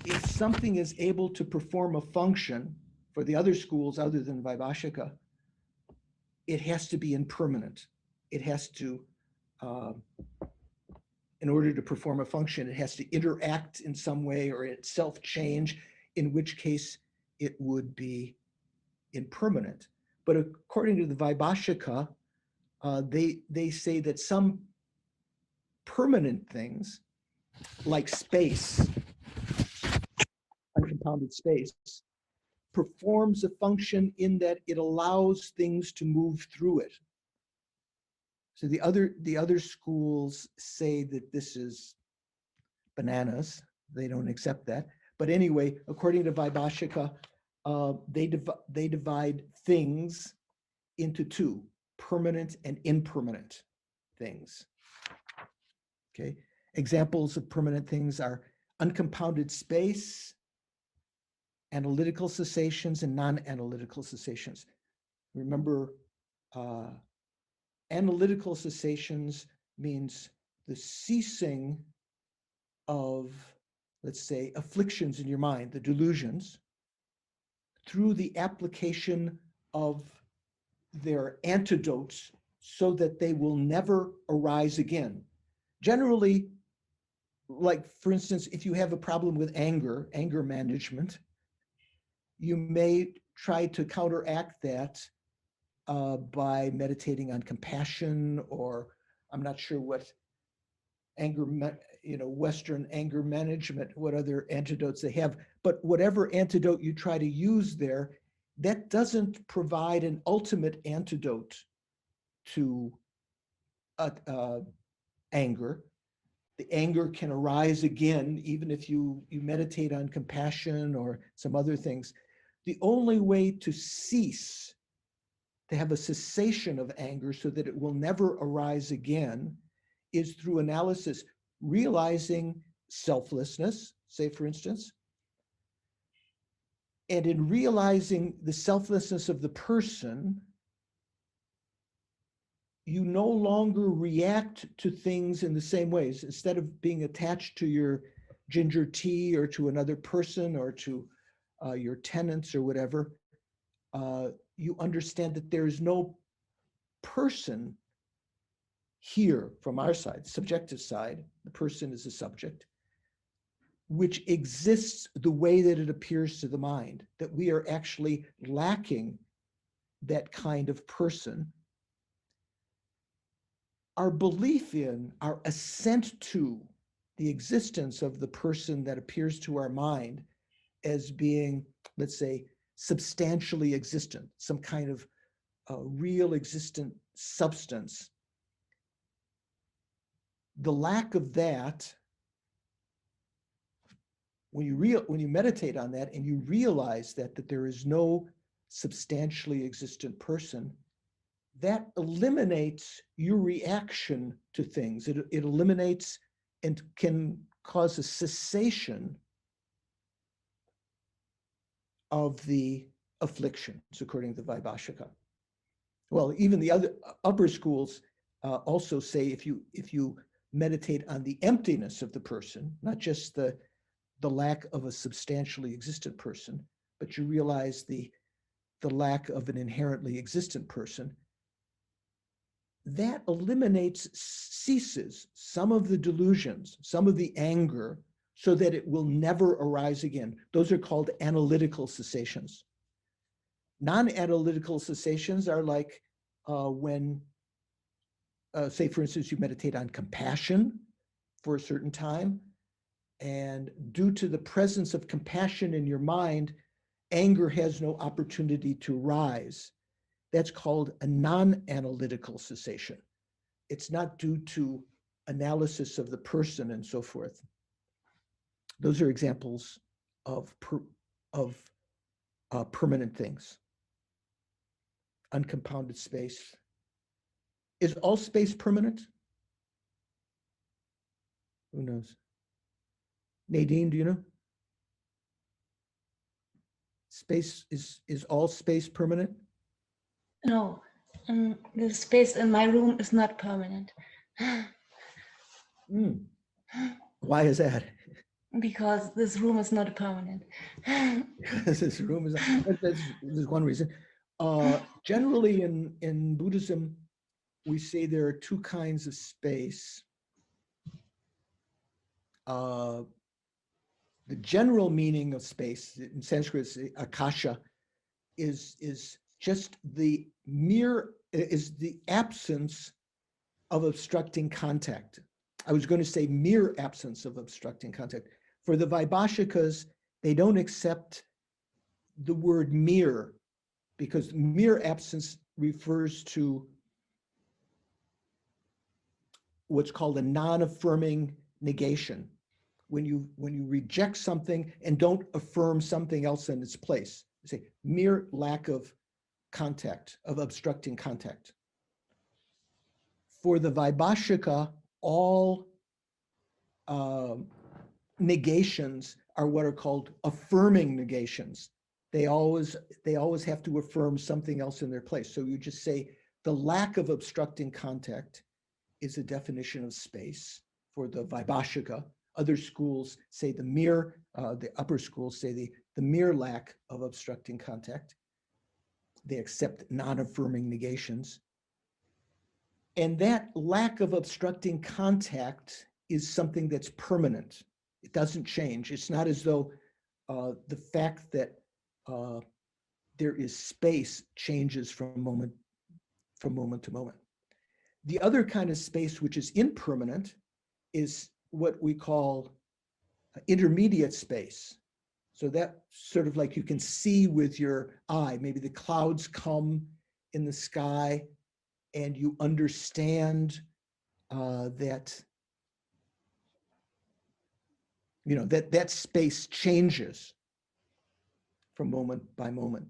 if something is able to perform a function, for the other schools other than Vaibhashika, it has to be impermanent. It has to, in order to perform a function, it has to interact in some way or itself change, in which case it would be impermanent. But according to the Vaibhashika, they say that some permanent things, like space, uncompounded space, performs a function in that it allows things to move through it. So the other schools say that this is bananas. They don't accept that. But anyway, according to Vaibhashika, they divide things into 2, permanent and impermanent things. Okay. Examples of permanent things are uncompounded space, analytical cessations, and non-analytical cessations. Remember, analytical cessations means the ceasing of, let's say, afflictions in your mind, the delusions, through the application of their antidotes so that they will never arise again. Generally, like for instance, if you have a problem with anger management, you may try to counteract that by meditating on compassion, or I'm not sure what Western anger management, what other antidotes they have, but whatever antidote you try to use there, that doesn't provide an ultimate antidote to anger. The anger can arise again, even if you meditate on compassion or some other things. The only way to cease, to have a cessation of anger so that it will never arise again, is through analysis, realizing selflessness, say for instance, and in realizing the selflessness of the person, you no longer react to things in the same ways. Instead of being attached to your ginger tea or to another person or to your tenants or whatever, you understand that there is no person here from our side, subjective side, the person is a subject, which exists the way that it appears to the mind, that we are actually lacking that kind of person. Our belief in, our assent to the existence of the person that appears to our mind as being, let's say, substantially existent, some kind of real existent substance. The lack of that, when you meditate on that and you realize that there is no substantially existent person, that eliminates your reaction to things. It eliminates and can cause a cessation of the afflictions, according to the Vaibhashika. Well, even the other upper schools also say if you meditate on the emptiness of the person, not just the lack of a substantially existent person, but you realize the lack of an inherently existent person, that ceases some of the delusions, some of the anger, so that it will never arise again. Those are called analytical cessations. Non-analytical cessations are like when, say for instance, you meditate on compassion for a certain time, and due to the presence of compassion in your mind, anger has no opportunity to rise. That's called a non-analytical cessation. It's not due to analysis of the person and so forth. Those are examples of permanent things. Uncompounded space. Is all space permanent? Who knows? Nadine, do you know? Space, is all space permanent? No, the space in my room is not permanent. Why is that? Because this room is not permanent. This room is, there's one reason. Generally in Buddhism, we say there are two kinds of space. The general meaning of space, in Sanskrit, akasha, is just the absence of obstructing contact. I was going to say mere absence of obstructing contact. For the Vaibhashikas, they don't accept the word mere, because mere absence refers to what's called a non-affirming negation. When you reject something and don't affirm something else in its place. Say mere lack of contact, of obstructing contact. For the Vaibhashika, all negations are what are called affirming negations. They always have to affirm something else in their place. So you just say the lack of obstructing contact is a definition of space for the Vaibhashika. Other schools say the upper schools say the mere lack of obstructing contact. They accept non-affirming negations. And that lack of obstructing contact is something that's permanent. It doesn't change. It's not as though the fact that there is space changes from moment to moment. The other kind of space, which is impermanent, is what we call intermediate space. So that sort of like you can see with your eye, maybe the clouds come in the sky and you understand that, you know, that space changes from moment by moment.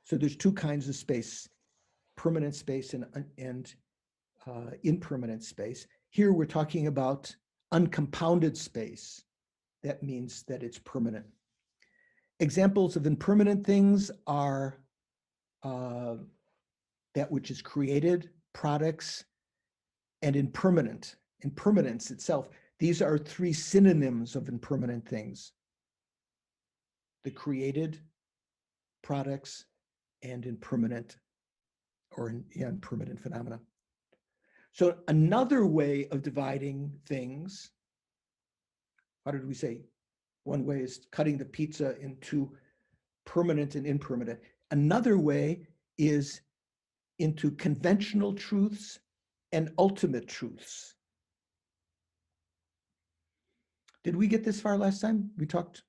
So there's two kinds of space, permanent space and impermanent space. Here we're talking about uncompounded space. That means that it's permanent. Examples of impermanent things are that which is created, products, and impermanence itself. These are three synonyms of impermanent things: the created, products, and impermanent or impermanent phenomena. So another way of dividing things, how did we say? One way is cutting the pizza into permanent and impermanent. Another way is into conventional truths and ultimate truths. Did we get this far last time? We talked?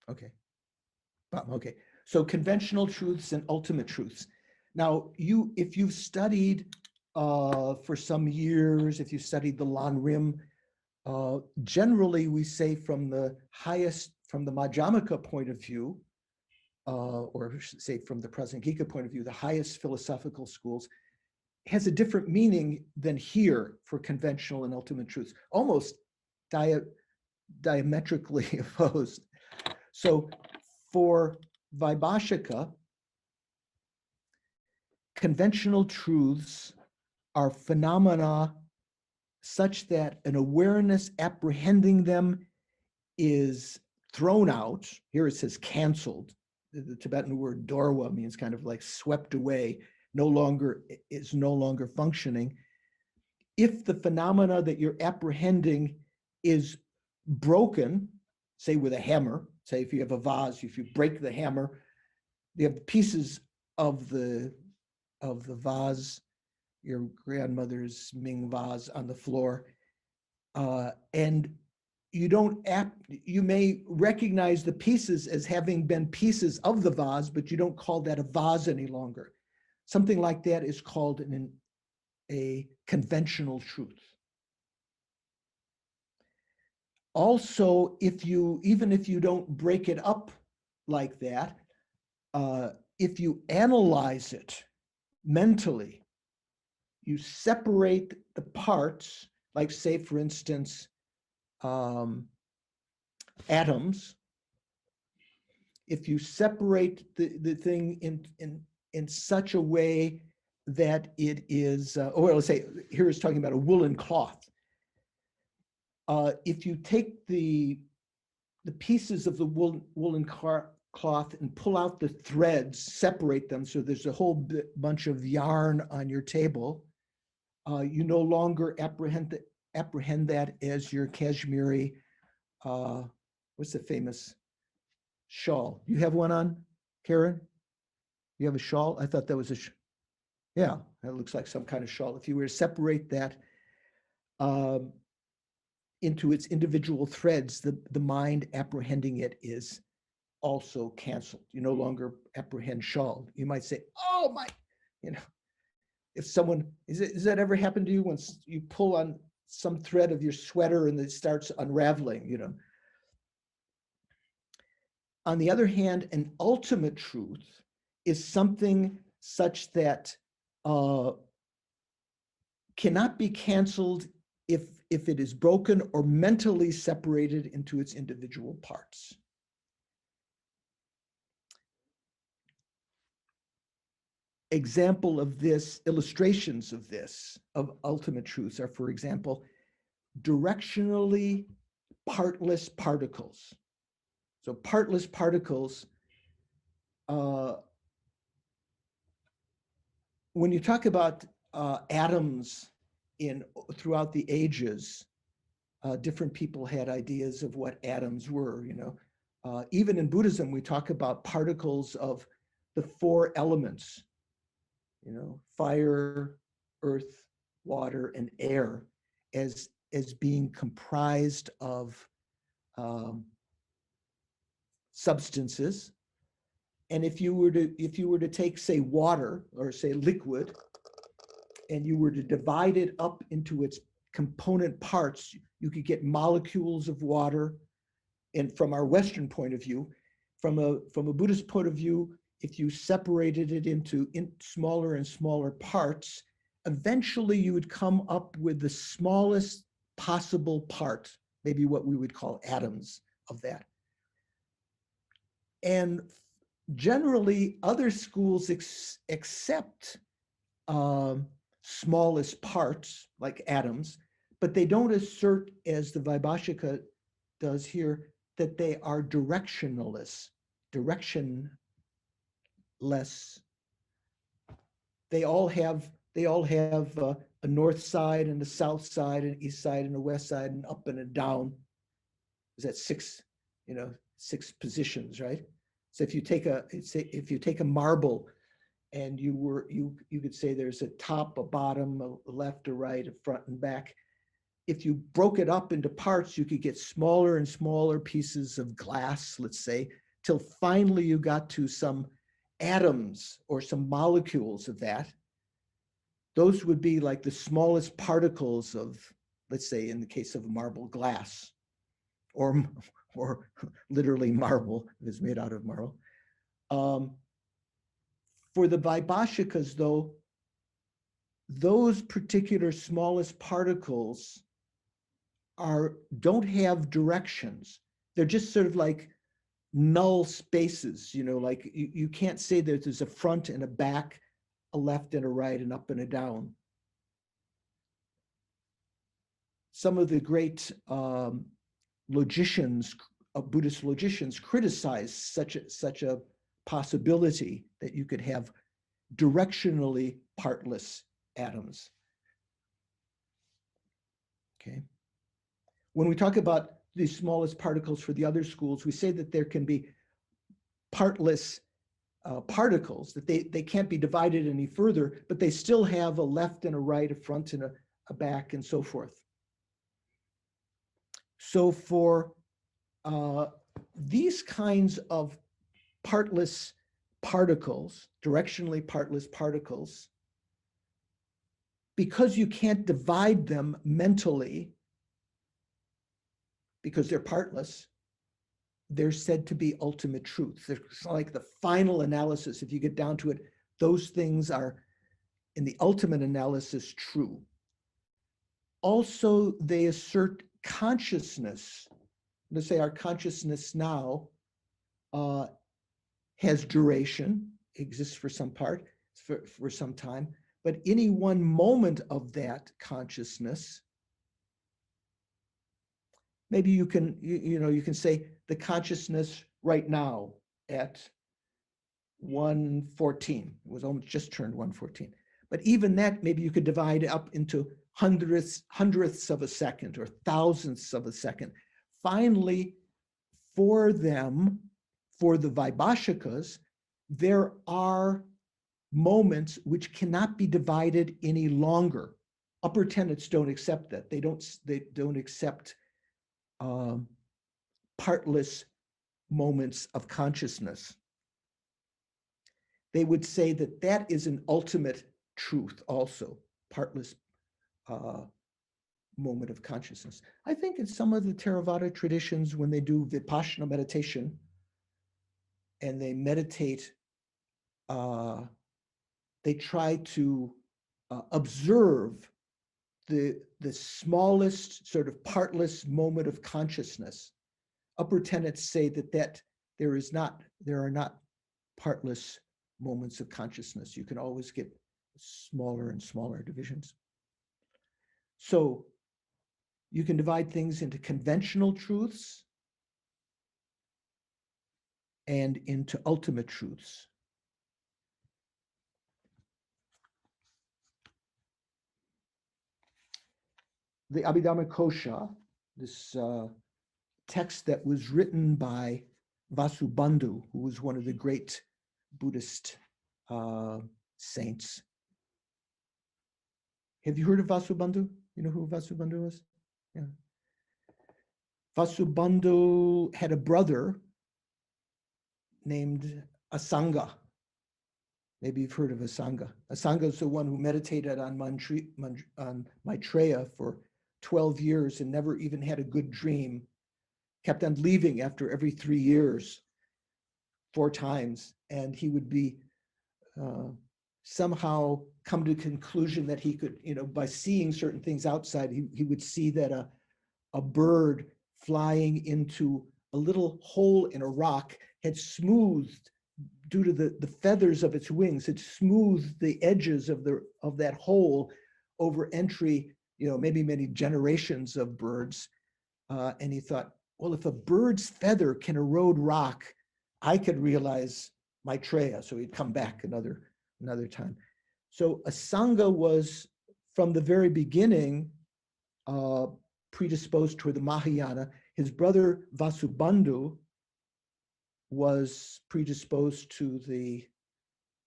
Okay. Okay. So conventional truths and ultimate truths. Now, if you've studied for some years, if you studied the Lan Rim, generally we say from the Madhyamaka point of view, or say from the Prasangika point of view, the highest philosophical schools, has a different meaning than here for conventional and ultimate truths, almost diametrically opposed. So for Vaibhashika, conventional truths are phenomena such that an awareness apprehending them is thrown out. Here it says canceled. The Tibetan word dorwa means kind of like swept away, is no longer functioning. If the phenomena that you're apprehending is broken, say with a hammer, say if you have a vase, if you break the hammer, you have pieces of the vase, your grandmother's Ming vase on the floor, and you may recognize the pieces as having been pieces of the vase, but you don't call that a vase any longer. Something like that is called a conventional truth. Also, even if you don't break it up like that, if you analyze it mentally, you separate the parts, like say, for instance, atoms. If you separate the thing in such a way that it is, let's say, here it's talking about a woolen cloth. If you take the pieces of the woolen cloth and pull out the threads, separate them, so there's a whole bunch of yarn on your table, you no longer apprehend that as your Kashmiri, what's the famous shawl? You have one on, Karen? You have a shawl? I thought that was yeah, that looks like some kind of shawl. If you were to separate that into its individual threads, the mind apprehending it is also canceled. You no longer apprehend shawl. You might say, oh my, if someone, does that ever happen to you once you pull on some thread of your sweater and it starts unraveling, On the other hand, an ultimate truth is something such that cannot be canceled if it is broken or mentally separated into its individual parts. Example of this, illustrations of this, of ultimate truths are, for example, directionally partless particles. So partless particles, when you talk about atoms throughout the ages, different people had ideas of what atoms were, even in Buddhism, we talk about particles of the four elements, fire, earth, water, and air as being comprised of substances. And if you were to take, say, water or say liquid, and you were to divide it up into its component parts, you could get molecules of water. And from our Western point of view, from a Buddhist point of view, if you separated it into smaller and smaller parts, eventually you would come up with the smallest possible part, maybe what we would call atoms of that. And generally, other schools accept smallest parts, like atoms, but they don't assert, as the Vaibhashika does here, that they are directionless. They all have a north side and a south side, an east side and a west side, and up and a down. Is that six positions, right? So if you take a marble, and you could say there's a top, a bottom, a left, a right, a front, and back. If you broke it up into parts, you could get smaller and smaller pieces of glass, let's say, till finally you got to some atoms or some molecules of that. Those would be like the smallest particles of, let's say, in the case of marble, glass, or literally marble, if it's made out of marble. For the Vaibhashikas, though, those particular smallest particles don't have directions. They're just sort of like null spaces, like you can't say that there's a front and a back, a left and a right, and up and a down. Some of the great logicians, Buddhist logicians, criticize such a possibility that you could have directionally partless atoms. Okay. When we talk about the smallest particles for the other schools, we say that there can be partless particles, that they can't be divided any further, but they still have a left and a right, a front and a back, and so forth. So for these kinds of partless particles, directionally partless particles, because you can't divide them mentally, because they're partless, they're said to be ultimate truth. They're like the final analysis. If you get down to it, those things are, in the ultimate analysis, true. Also, they assert consciousness. Let's say our consciousness now has duration, exists for some part, for some time, but any one moment of that consciousness, maybe you can say the consciousness right now at 1:14. It was almost just turned 1:14. But even that, maybe you could divide up into hundredths of a second or thousandths of a second. Finally, for them, for the Vaibhashikas, there are moments which cannot be divided any longer. Upper tenets don't accept that. They don't accept partless moments of consciousness. They would say that that is an ultimate truth also, partless moment of consciousness. I think in some of the Theravada traditions, when they do Vipassana meditation and they meditate, they try to observe the smallest sort of partless moment of consciousness. Upper tenets say that there are not partless moments of consciousness. You can always get smaller and smaller divisions. So you can divide things into conventional truths and into ultimate truths. The Abhidhamma Kosha, this text that was written by Vasubandhu, who was one of the great Buddhist saints. Have you heard of Vasubandhu? You know who Vasubandhu was? Yeah. Vasubandhu had a brother named Asanga. Maybe you've heard of Asanga. Asanga is the one who meditated on Maitreya for 12 years and never even had a good dream, kept on leaving after every 3 years, 4 times, and he would be somehow come to the conclusion that he could, by seeing certain things outside, he would see that a bird flying into a little hole in a rock had smoothed, due to the feathers of its wings, had smoothed the edges of that hole over entry, maybe many generations of birds. And he thought, well, if a bird's feather can erode rock, I could realize Maitreya. So he'd come back another time. So Asanga was, from the very beginning, predisposed toward the Mahayana. His brother Vasubandhu was predisposed to the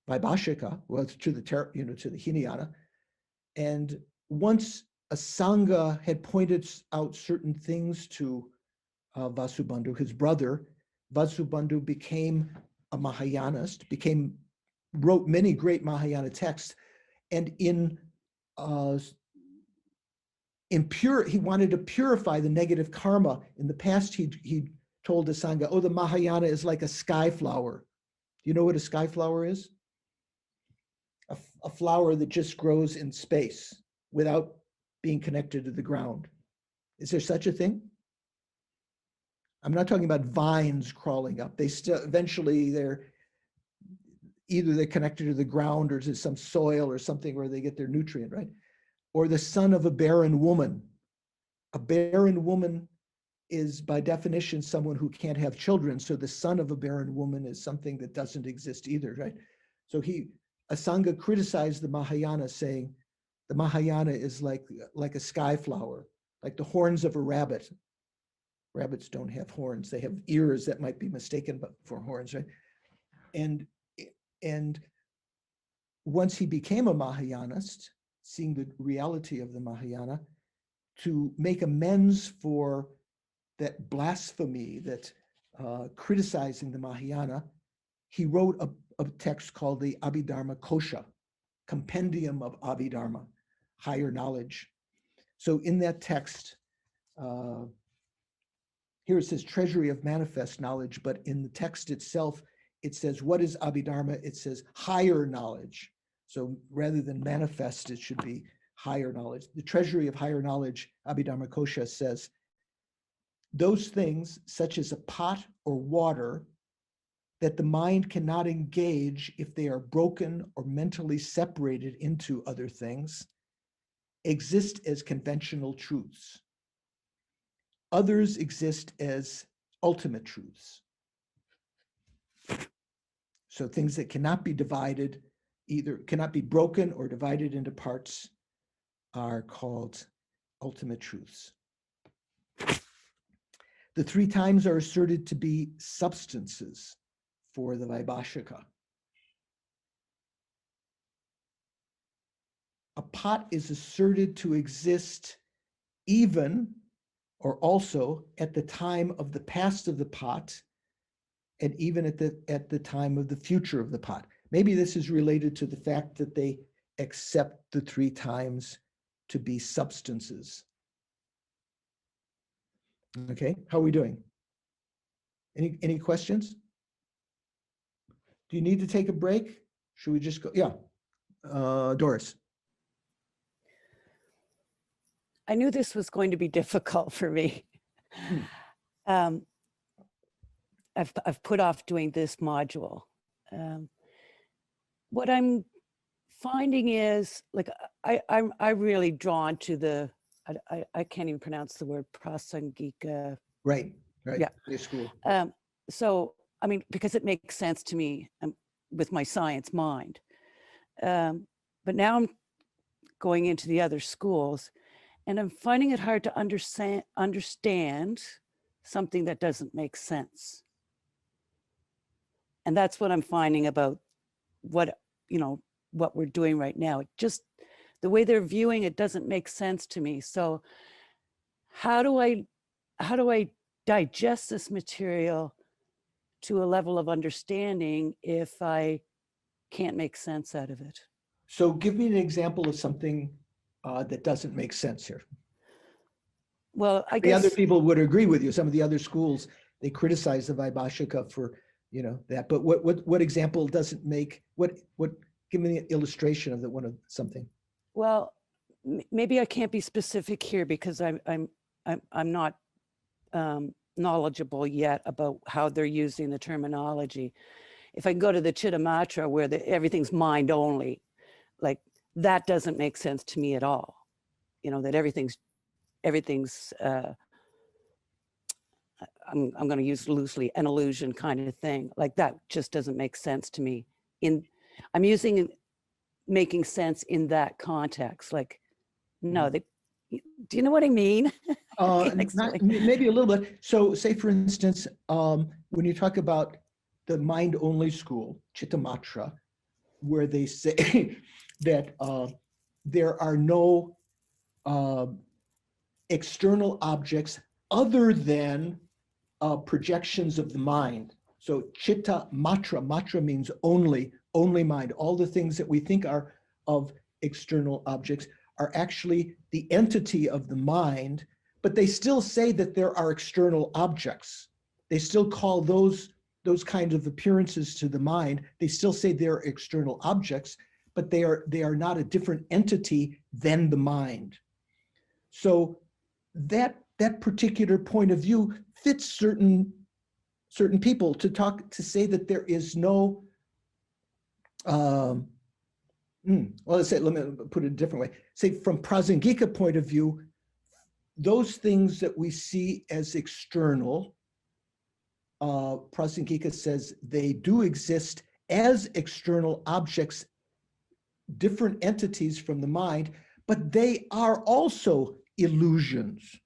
Vaibhashika, well, to the Hinayana. And once Asanga had pointed out certain things to Vasubandhu, his brother, Vasubandhu became a Mahayanist, wrote many great Mahayana texts, and he wanted to purify the negative karma. In the past, he told Asanga, oh, the Mahayana is like a sky flower. Do you know what a sky flower is? A flower that just grows in space without being connected to the ground. Is there such a thing? I'm not talking about vines crawling up. They still, eventually they're connected to the ground or to some soil or something where they get their nutrient, right? Or the son of a barren woman. A barren woman is by definition someone who can't have children. So the son of a barren woman is something that doesn't exist either, right? So Asanga criticized the Mahayana, saying the Mahayana is like a sky flower, like the horns of a rabbit. Rabbits don't have horns. They have ears that might be mistaken for horns, right? And once he became a Mahayanist, seeing the reality of the Mahayana, to make amends for that blasphemy, that criticizing the Mahayana, he wrote a text called the Abhidharma Kosha, Compendium of Abhidharma, higher knowledge. So in that text, here it says treasury of manifest knowledge, but in the text itself, it says, what is Abhidharma? It says higher knowledge. So rather than manifest, it should be higher knowledge. The treasury of higher knowledge, Abhidharma Kosha, says, those things, such as a pot or water, that the mind cannot engage if they are broken or mentally separated into other things, exist as conventional truths. Others exist as ultimate truths. So things that cannot be divided, either cannot be broken or divided into parts, are called ultimate truths. The 3 times are asserted to be substances for the Vaibhashika. A pot is asserted to exist even or also at the time of the past of the pot, and even at the time of the future of the pot. Maybe this is related to the fact that they accept the 3 times to be substances. Okay, how are we doing? Any questions? Do you need to take a break? Should we just go? Yeah, Doris. I knew this was going to be difficult for me. I've put off doing this module. What I'm finding is, like, I'm really drawn to the, I can't even pronounce the word, prasangika. Right. Yeah. School. So, I mean, because it makes sense to me with my science mind. But now I'm going into the other schools, and I'm finding it hard to understand something that doesn't make sense. And that's what I'm finding about what, what we're doing right now. It just, the way they're viewing it doesn't make sense to me. So how do I digest this material to a level of understanding if I can't make sense out of it? So give me an example of something that doesn't make sense here. Well, I The other guess, people would agree with you. Some of the other schools, they criticize the Vaibhashika for, that. But what example doesn't make, give me an illustration of something. well, maybe I can't be specific here because I'm not knowledgeable yet about how they're using the terminology. If I go to the Chittamatra where everything's mind only, like that doesn't make sense to me at all. That everything's I'm going to use loosely an illusion kind of thing. Like that just doesn't make sense to me. I'm using making sense in that context. Like, no, do you know what I mean? Maybe a little bit. So say, for instance, when you talk about the mind-only school, Chittamatra, where they say that there are no external objects other than projections of the mind. So chitta matra, matra means only mind. All the things that we think are of external objects are actually the entity of the mind, but they still say that there are external objects. They still call those kinds of appearances to the mind. They still say they're external objects, but they are not a different entity than the mind. So that particular point of view fits certain people to say that there is no, well, let me put it a different way. Say from Prasangika point of view, those things that we see as external, Prasangika says they do exist as external objects, different entities from the mind, but they are also illusions,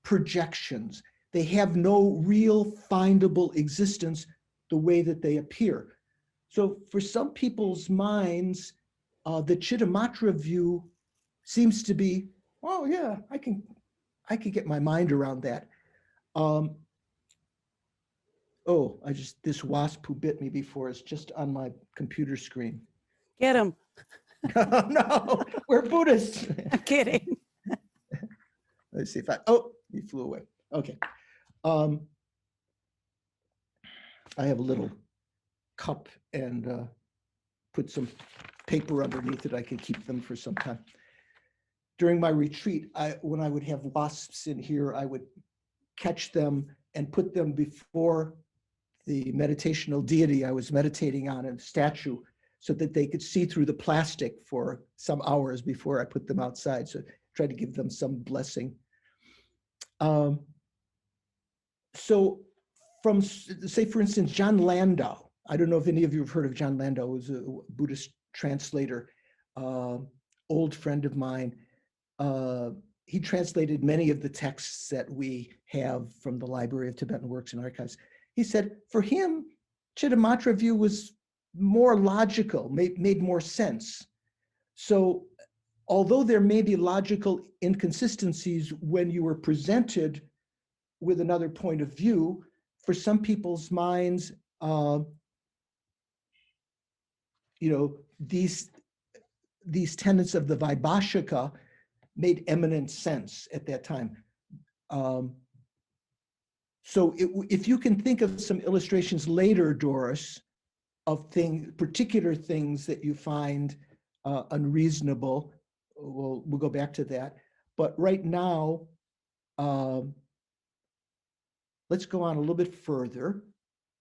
projections. They have no real findable existence the way that they appear. So for some people's minds, the Chittamatra view seems to be, oh yeah, I can get my mind around that. This wasp who bit me before is just on my computer screen. Get him. No, we're Buddhists. I'm kidding. Let's see if he flew away. Okay. I have a little cup and put some paper underneath it. I could keep them for some time. During my retreat, when I would have wasps in here, I would catch them and put them before the meditational deity I was meditating on, a statue, so that they could see through the plastic for some hours before I put them outside. So I tried to give them some blessing. So from, say, for instance, John Landau. I don't know if any of you have heard of John Landau, who was a Buddhist translator, old friend of mine. He translated many of the texts that we have from the Library of Tibetan Works and Archives. He said, for him, Chittamatra view was more logical, made more sense. So although there may be logical inconsistencies when you were presented with another point of view, for some people's minds, these tenets of the Vaibhashika made eminent sense at that time. So if you can think of some illustrations later, Doris, of particular things that you find unreasonable, we'll go back to that. But right now, let's go on a little bit further.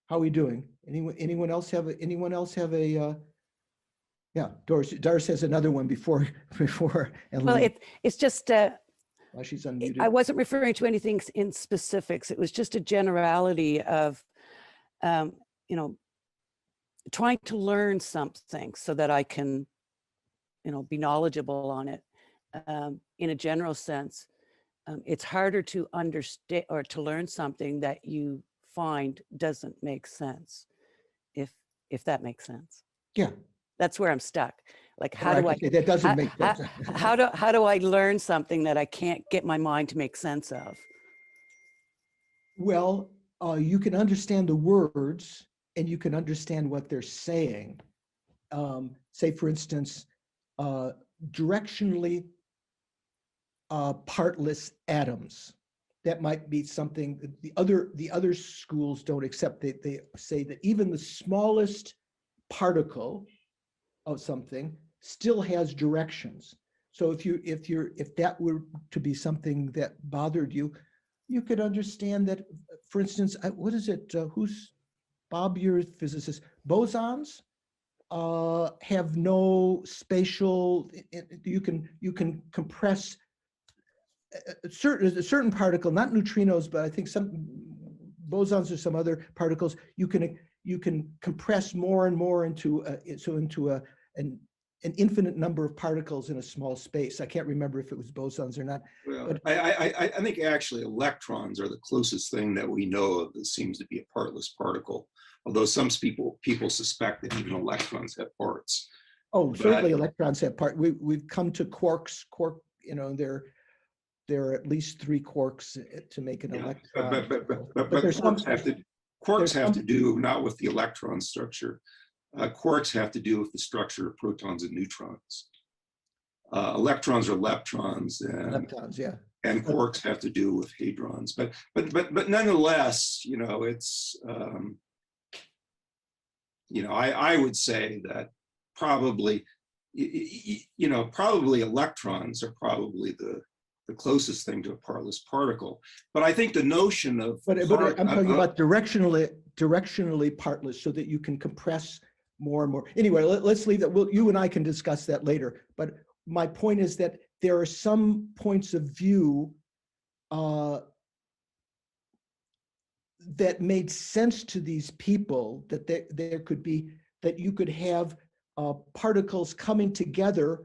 How are we doing? Anyone else have a? Yeah, Doris has another one before. And Well, it's just. While she's unmuted. I wasn't referring to anything in specifics. It was just a generality of, trying to learn something so that I can, be knowledgeable on it. In a general sense, it's harder to understand or to learn something that you find doesn't make sense. if that makes sense. Yeah. That's where I'm stuck. Like, how Right, do I, okay, that doesn't make sense. how do I learn something that I can't get my mind to make sense of? Well, you can understand the words and you can understand what they're saying. Say, for instance, directionally partless atoms. That might be something that the other schools don't accept. They say that even the smallest particle of something still has directions. So if that were to be something that bothered you, you could understand that, for instance, what is it? Who's Bob, your physicist? Bosons have no spatial. You can compress a certain particle, not neutrinos, but I think some bosons or some other particles. You can compress more and more into an infinite number of particles in a small space. I can't remember if it was bosons or not. Well, but I think actually electrons are the closest thing that we know of that seems to be a partless particle. Although some people suspect that even electrons have parts. oh, certainly electrons have part. We've come to quarks. There are at least 3 quarks to make an electron. But there's quarks have to do not with the electron structure. Quarks have to do with the structure of protons and neutrons. Electrons are leptons, and leptons, yeah. And quarks have to do with hadrons. But nonetheless, you know, it's you know, I would say that probably, you know, probably electrons are probably the closest thing to a partless particle. But I think the notion of but I'm talking about directionally partless, so that you can compress more and more. Anyway, let's leave that. You and I can discuss that later. But my point is that there are some points of view that made sense to these people, that there could be, that you could have particles coming together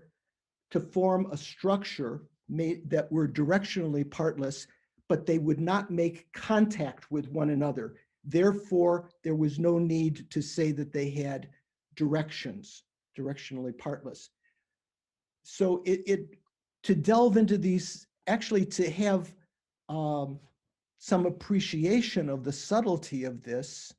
to form a structure that were directionally partless, but they would not make contact with one another. Therefore, there was no need to say that they had directionally partless. So to delve into these, actually to have some appreciation of the subtlety of this,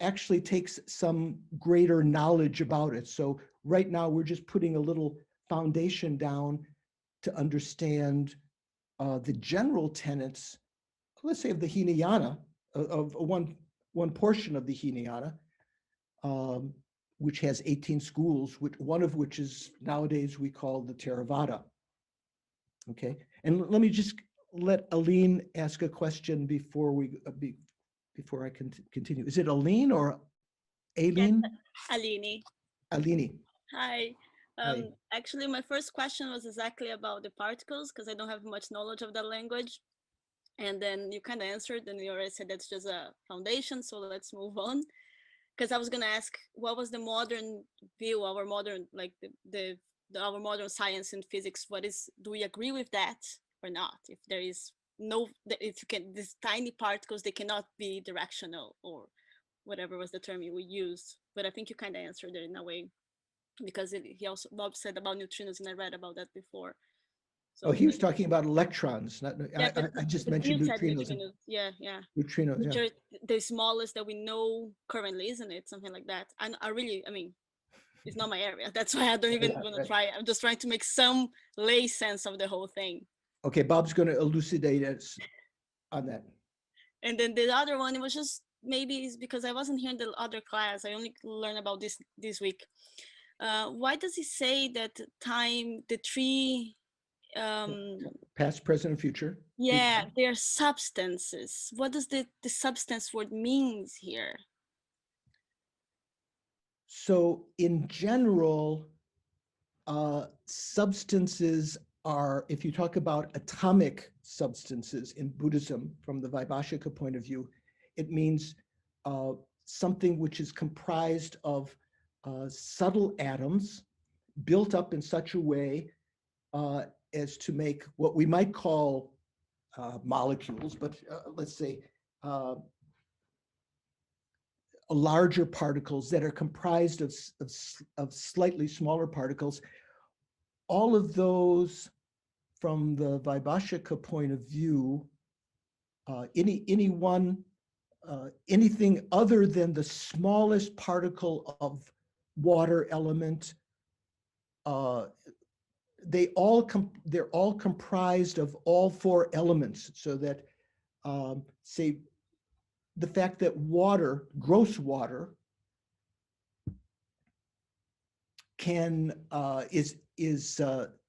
actually takes some greater knowledge about it. So right now we're just putting a little foundation down to understand the general tenets, let's say, of the Hinayana, of one portion of the Hinayana, which has 18 schools, one of which is nowadays we call the Theravada. Okay, and let me just let Aline ask a question before I can continue. Is it Aline or Aileen? Aline. Aline. Hi. Hi. Actually, my first question was exactly about the particles, because I don't have much knowledge of that language. And then you kind of answered, and you already said that's just a foundation. So let's move on. Because I was going to ask, what was the modern view, our modern, like our modern science and physics? Do we agree with that or not? If there is if you can, these tiny particles, they cannot be directional, or whatever was the term you would use. But I think you kind of answered it in a way, because Bob said about neutrinos, and I read about that before. So He was talking about electrons. yeah, I just mentioned neutrinos. Yeah. Neutrinos, Which yeah. are the smallest that we know currently, isn't it? Something like that. And I mean, it's not my area. That's why I don't even want to try. I'm just trying to make some lay sense of the whole thing. Okay, Bob's going to elucidate us on that. And then the other one, it was just, maybe it's because I wasn't here in the other class. I only learned about this week. Why does he say that time, the 3 past, present, and future? Yeah, they're substances. What does the substance word means here? So in general, substances are, if you talk about atomic substances in Buddhism, from the Vaibhashika point of view, it means something which is comprised of subtle atoms built up in such a way as to make what we might call molecules, but let's say larger particles that are comprised of slightly smaller particles. All of those, from the Vaibhashika point of view, anything other than the smallest particle of water element, they're all comprised of all four elements, so that say the fact that water, gross water, is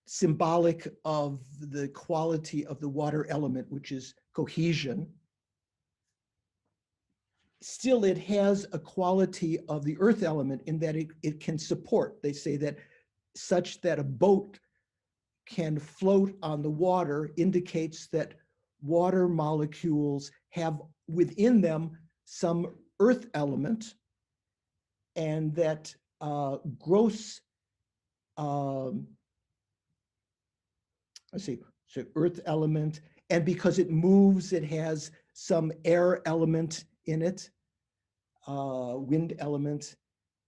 symbolic of the quality of the water element, which is cohesion. Still, it has a quality of the earth element in that it can support. They say that such that a boat can float on the water indicates that water molecules have within them some earth element, and that gross, let's see, so earth element, and because it moves, it has some air element in it, wind element,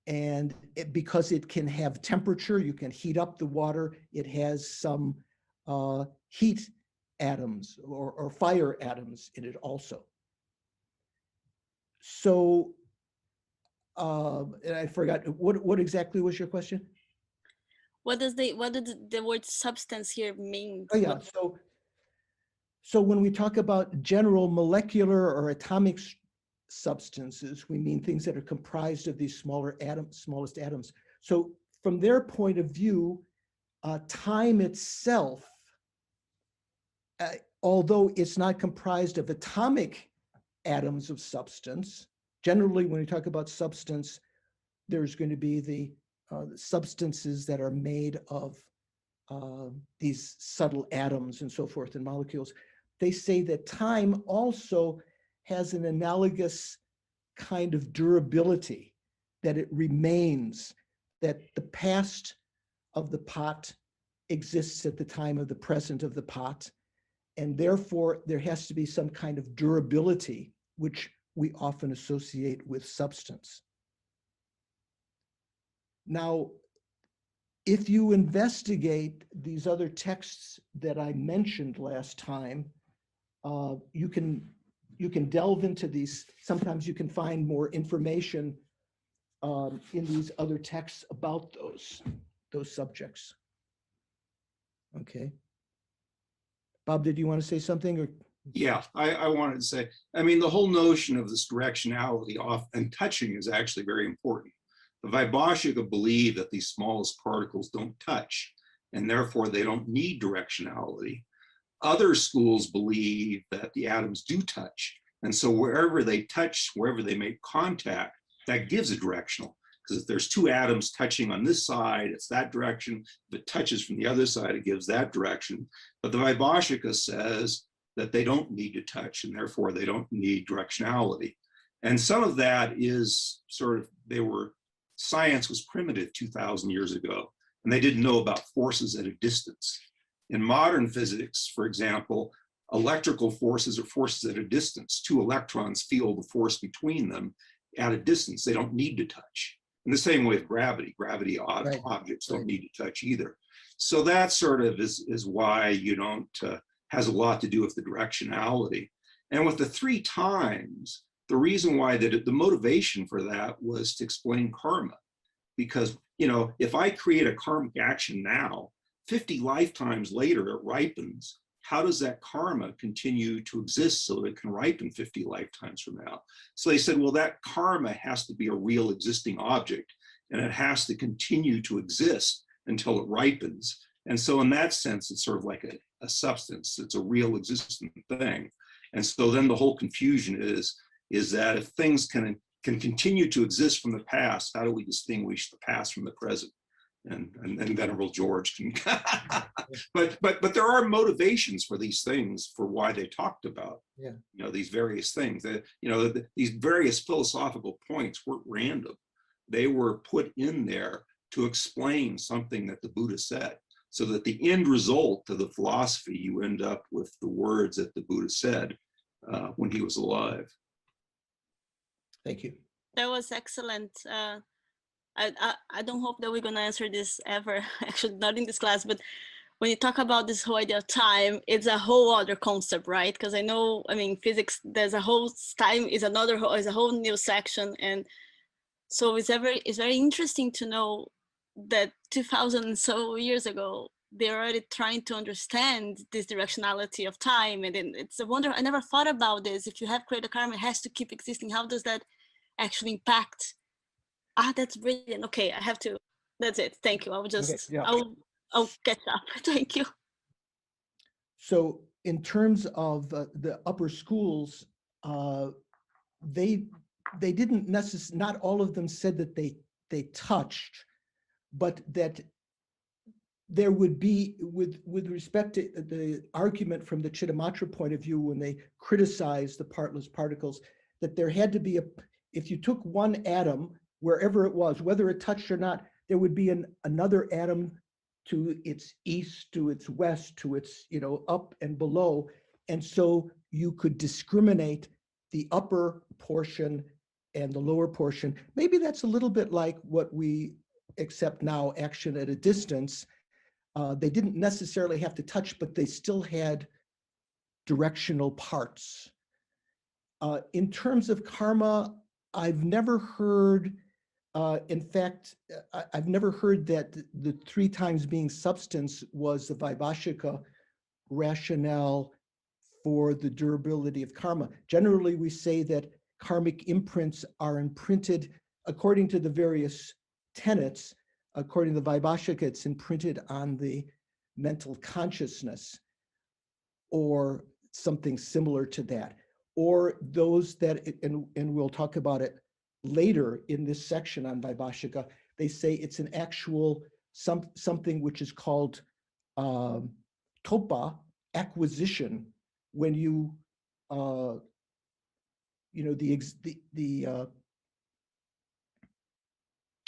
and because it can have temperature, you can heat up the water, it has some heat atoms or fire atoms in it also. So, and I forgot, what exactly was your question? What did the word substance here mean? Oh yeah, so when we talk about general molecular or atomic substances, we mean things that are comprised of these smaller atoms, smallest atoms. So from their point of view, time itself, although it's not comprised of atomic atoms of substance, generally when we talk about substance, there's going to be the substances that are made of these subtle atoms and so forth and molecules. They say that time also has an analogous kind of durability, that it remains, that the past of the pot exists at the time of the present of the pot, and therefore there has to be some kind of durability, which we often associate with substance. Now, if you investigate these other texts that I mentioned last time, you can delve into these. Sometimes you can find more information in these other texts about those subjects. Okay. Bob, did you want to say something? Or Yeah, I wanted to say, I mean, the whole notion of this directionality off and touching is actually very important. The Vaibhashika believe that these smallest particles don't touch, and therefore they don't need directionality. Other schools believe that the atoms do touch, and so wherever they touch, wherever they make contact, that gives a directional. Because if there's two atoms touching on this side, it's that direction. If it touches from the other side, it gives that direction. But the Vaibhashika says that they don't need to touch, and therefore they don't need directionality. And some of that is sort of, science was primitive 2,000 years ago, and they didn't know about forces at a distance. In modern physics, for example, electrical forces are forces at a distance. Two electrons feel the force between them at a distance. They don't need to touch. In the same way with gravity, Right. objects don't need to touch either. So that sort of is why you don't, has a lot to do with the directionality. And with the 3 times, the reason why the motivation for that was to explain karma. Because, you know, if I create a karmic action now, 50 lifetimes later, it ripens. How does that karma continue to exist so that it can ripen 50 lifetimes from now? So they said, well, that karma has to be a real existing object, and it has to continue to exist until it ripens. And so in that sense, it's sort of like a substance. It's a real existing thing. And so then the whole confusion is that if things can continue to exist from the past, how do we distinguish the past from the present? And Venerable George can, but there are motivations for these things for why they talked about, Yeah. you know, these various things. That, you know, these various philosophical points weren't random. They were put in there to explain something that the Buddha said, so that the end result of the philosophy, you end up with the words that the Buddha said when he was alive. thank you. That was excellent. I don't hope that we're gonna answer this ever. Actually, not in this class, but when you talk about this whole idea of time, it's a whole other concept, right? Because I know, I mean, physics, there's a whole time is is a whole new section, and so it's very interesting to know that 2000 and so years ago they're already trying to understand this directionality of time, and then it's a wonder. I never thought about this. If you have created karma, it has to keep existing. How does that actually impact? That's brilliant. Okay, I have to. That's it. Thank you. Okay, yeah. I'll catch up. Thank you. So in terms of the upper schools, they didn't necessarily, not all of them said that they touched, but that there would be, with respect to the argument from the Chittamatra point of view, when they criticized the partless particles, that there had to be if you took one atom, wherever it was, whether it touched or not, there would be another atom to its east, to its west, to its, up and below. And so you could discriminate the upper portion and the lower portion. Maybe that's a little bit like what we accept now, action at a distance. They didn't necessarily have to touch, but they still had directional parts. In terms of karma, I've never heard, in fact, I've never heard that the 3 times being substance was the Vaibhashika rationale for the durability of karma. Generally, we say that karmic imprints are imprinted according to the various tenets. According to the Vaibhashika, it's imprinted on the mental consciousness or something similar to that. Or those that, and we'll talk about it later in this section on Vaibhashika, they say it's an actual something which is called topa, acquisition, when you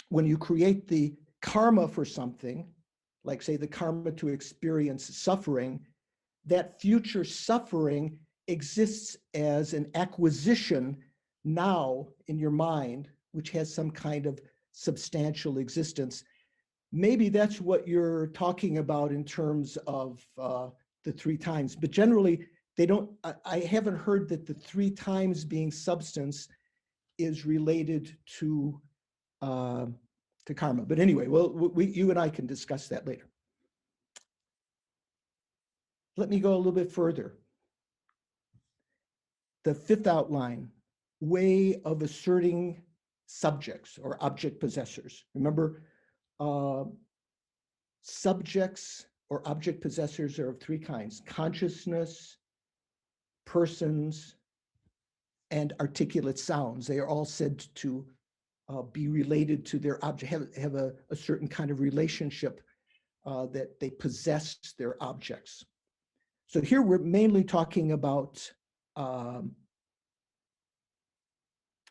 when you create the karma for something, like say the karma to experience suffering, that future suffering exists as an acquisition now in your mind, which has some kind of substantial existence. Maybe that's what you're talking about in terms of the 3 times, but generally they don't, I haven't heard that the 3 times being substance is related to karma. But anyway, well, you and I can discuss that later. Let me go a little bit further. The 5th outline, way of asserting subjects or object possessors. Remember, subjects or object possessors are of 3 kinds: consciousness, persons, and articulate sounds. They are all said to be related to their object, have a certain kind of relationship that they possess their objects. So here we're mainly talking about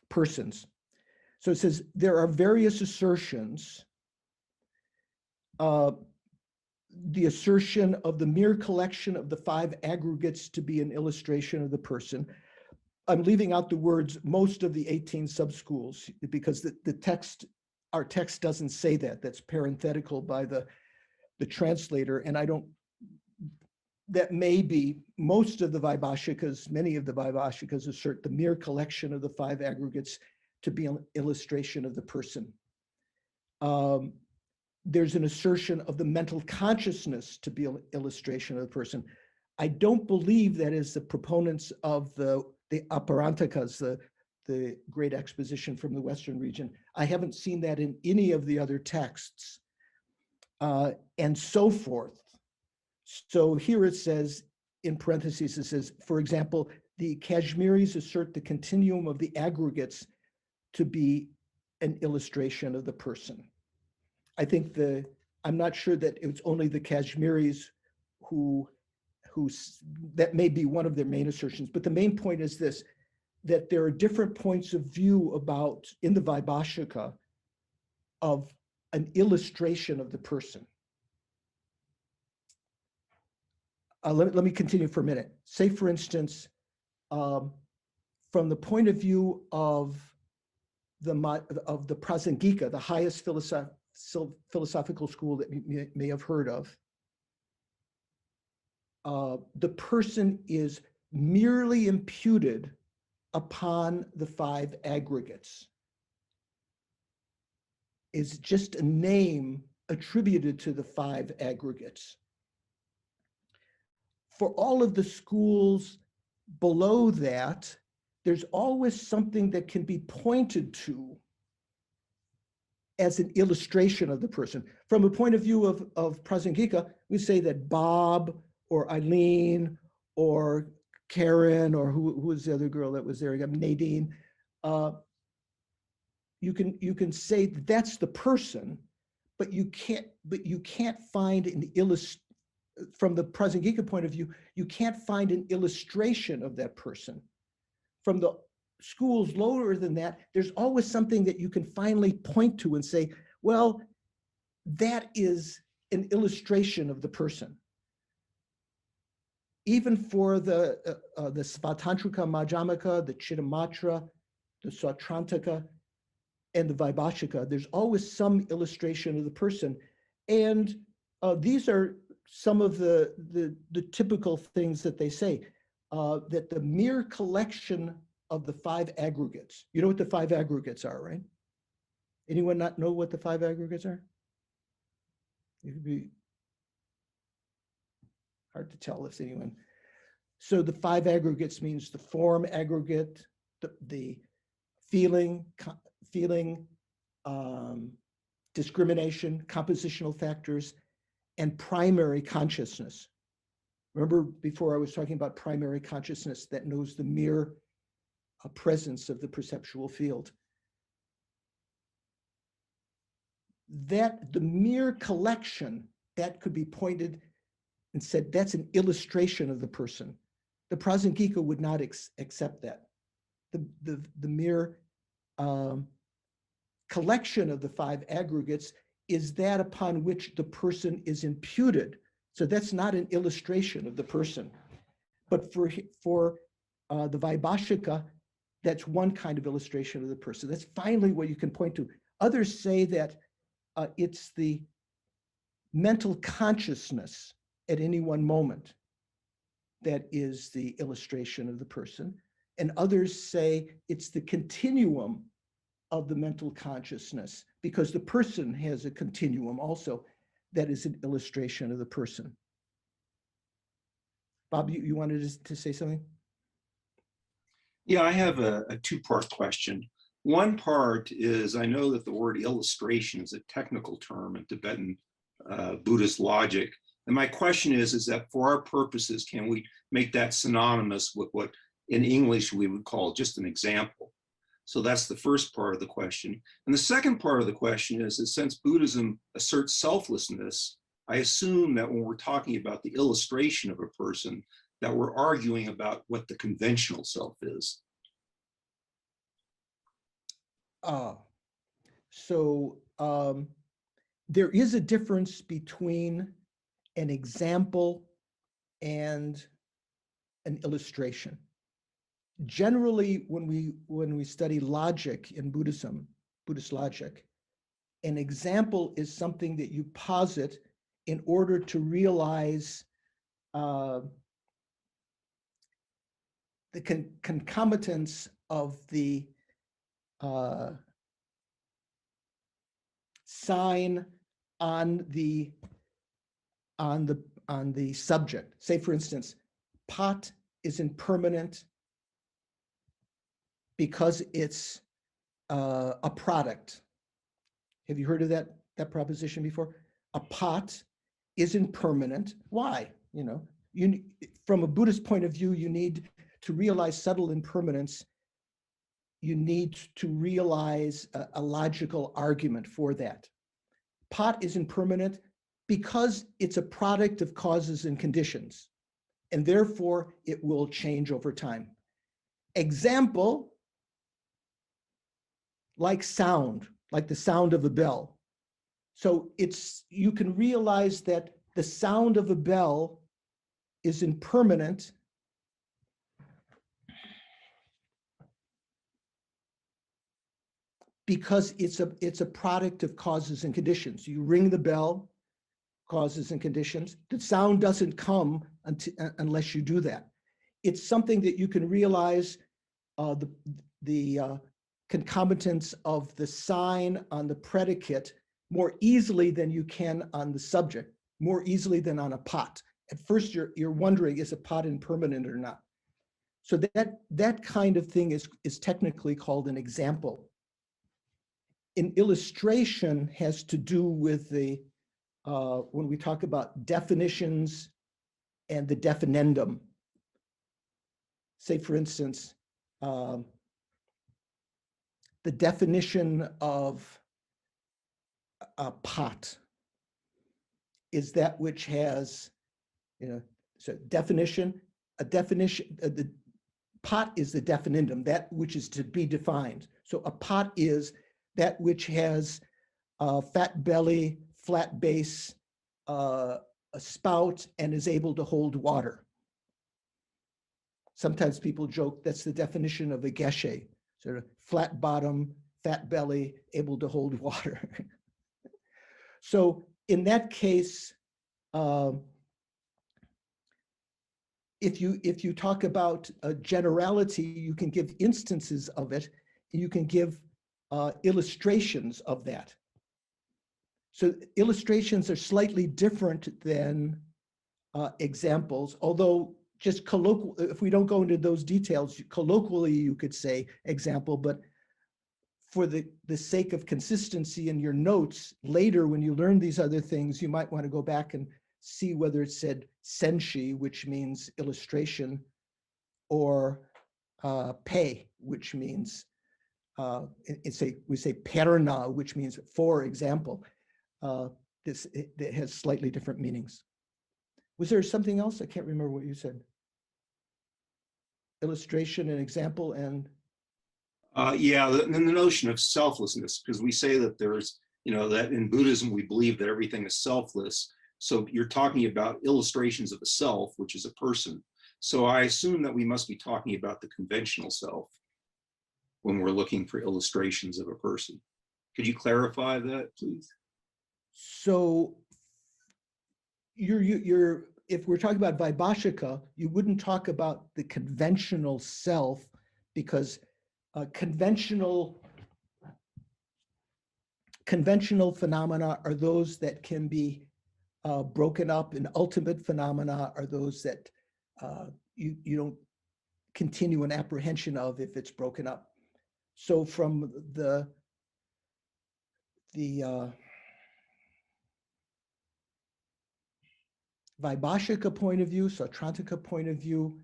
persons. So it says there are various assertions. The assertion of the mere collection of the 5 aggregates to be an illustration of the person. I'm leaving out the words most of the 18 subschools because the text, our text doesn't say that. That's parenthetical by the translator, and I don't, that may be most of the Vaibhashikas, many of the Vaibhashikas assert the mere collection of the 5 aggregates to be an illustration of the person. There's an assertion of the mental consciousness to be an illustration of the person. I don't believe that is the proponents of the Aparantakas, the great exposition from the Western region. I haven't seen that in any of the other texts, and so forth. So here it says, in parentheses, it says, for example, the Kashmiris assert the continuum of the aggregates to be an illustration of the person. I think I'm not sure that it's only the Kashmiris who that may be one of their main assertions, but the main point is this, that there are different points of view about, in the Vaibhashika, of an illustration of the person. Let me continue for a minute. Say, for instance, from the point of view of of the Prasangika, the highest philosophical school that you may have heard of, the person is merely imputed upon the 5 aggregates. Is just a name attributed to the 5 aggregates. For all of the schools below that, there's always something that can be pointed to as an illustration of the person. From a point of view of Prasangika, we say that Bob or Eileen or Karen or who was the other girl that was there, Nadine, you can say that's the person, but you can't find an from the Prasangika point of view, you can't find an illustration of that person. From the schools lower than that, there's always something that you can finally point to and say, well, that is an illustration of the person. Even for the Svatantrika Madhyamaka, the Chittamatra, the Sautrantaka, and the Vaibhashika, there's always some illustration of the person. And these are some of the typical things that they say, that the mere collection of the 5 aggregates, you know what the 5 aggregates are, right? Anyone not know what the 5 aggregates are? It could be hard to tell if anyone. So the 5 aggregates means the form aggregate, the feeling, discrimination, compositional factors, and primary consciousness. Remember before I was talking about primary consciousness that knows the mere presence of the perceptual field. That the mere collection, that could be pointed and said, that's an illustration of the person. The Prasangika would not accept that. The mere collection of the 5 aggregates is that upon which the person is imputed. So that's not an illustration of the person. But for the Vaibhashika, that's one kind of illustration of the person. That's finally what you can point to. Others say that it's the mental consciousness at any one moment that is the illustration of the person. And others say it's the continuum of the mental consciousness, because the person has a continuum also that is an illustration of the person. Bob, you wanted to say something? Yeah, I have a 2-part question. One part is, I know that the word illustration is a technical term in Tibetan Buddhist logic. And my question is that for our purposes, can we make that synonymous with what in English we would call just an example? So that's the first part of the question. And the second part of the question is that since Buddhism asserts selflessness, I assume that when we're talking about the illustration of a person, that we're arguing about what the conventional self is. There is a difference between an example and an illustration. Generally, when we study logic in Buddhism, Buddhist logic, an example is something that you posit in order to realize the concomitance of the sign on the subject. Say, for instance, pot is impermanent because it's a product. Have you heard of that proposition before? A pot is impermanent. Why? From a Buddhist point of view, you need to realize subtle impermanence. You need to realize a logical argument for that. Pot is impermanent because it's a product of causes and conditions, and therefore it will change over time. Example, like sound, like the sound of a bell. So you can realize that the sound of a bell is impermanent because it's a product of causes and conditions. You ring the bell, causes and conditions. The sound doesn't come unless you do that. It's something that you can realize the concomitants of the sign on the predicate more easily than you can on the subject, more easily than on a pot. At first, you're wondering, is a pot impermanent or not? So that kind of thing is technically called an example. An illustration has to do with the when we talk about definitions and the definendum. Say, for instance, the definition of a pot is that which has, so definition, the pot is the definendum, that which is to be defined. So a pot is that which has a fat belly, flat base, a spout, and is able to hold water. Sometimes people joke that's the definition of a Yeshe, sort of flat bottom, fat belly, able to hold water. So in that case, if you talk about a generality, you can give instances of it, and you can give illustrations of that. So illustrations are slightly different than examples, although just colloquial, if we don't go into those details, colloquially you could say example, but for the sake of consistency in your notes, later when you learn these other things, you might want to go back and see whether it said senshi, which means illustration, or pei, which means, we say perna, which means for example. It has slightly different meanings. Was there something else? I can't remember what you said. Illustration and example and. Yeah, the notion of selflessness, because we say that there's, that in Buddhism, we believe that everything is selfless. So you're talking about illustrations of a self, which is a person. So I assume that we must be talking about the conventional self when we're looking for illustrations of a person. Could you clarify that, please? So if we're talking about Vaibhashika, you wouldn't talk about the conventional self, because conventional phenomena are those that can be broken up, and ultimate phenomena are those that you don't continue an apprehension of if it's broken up. So from the Vaibhashika point of view, Sautrantika point of view,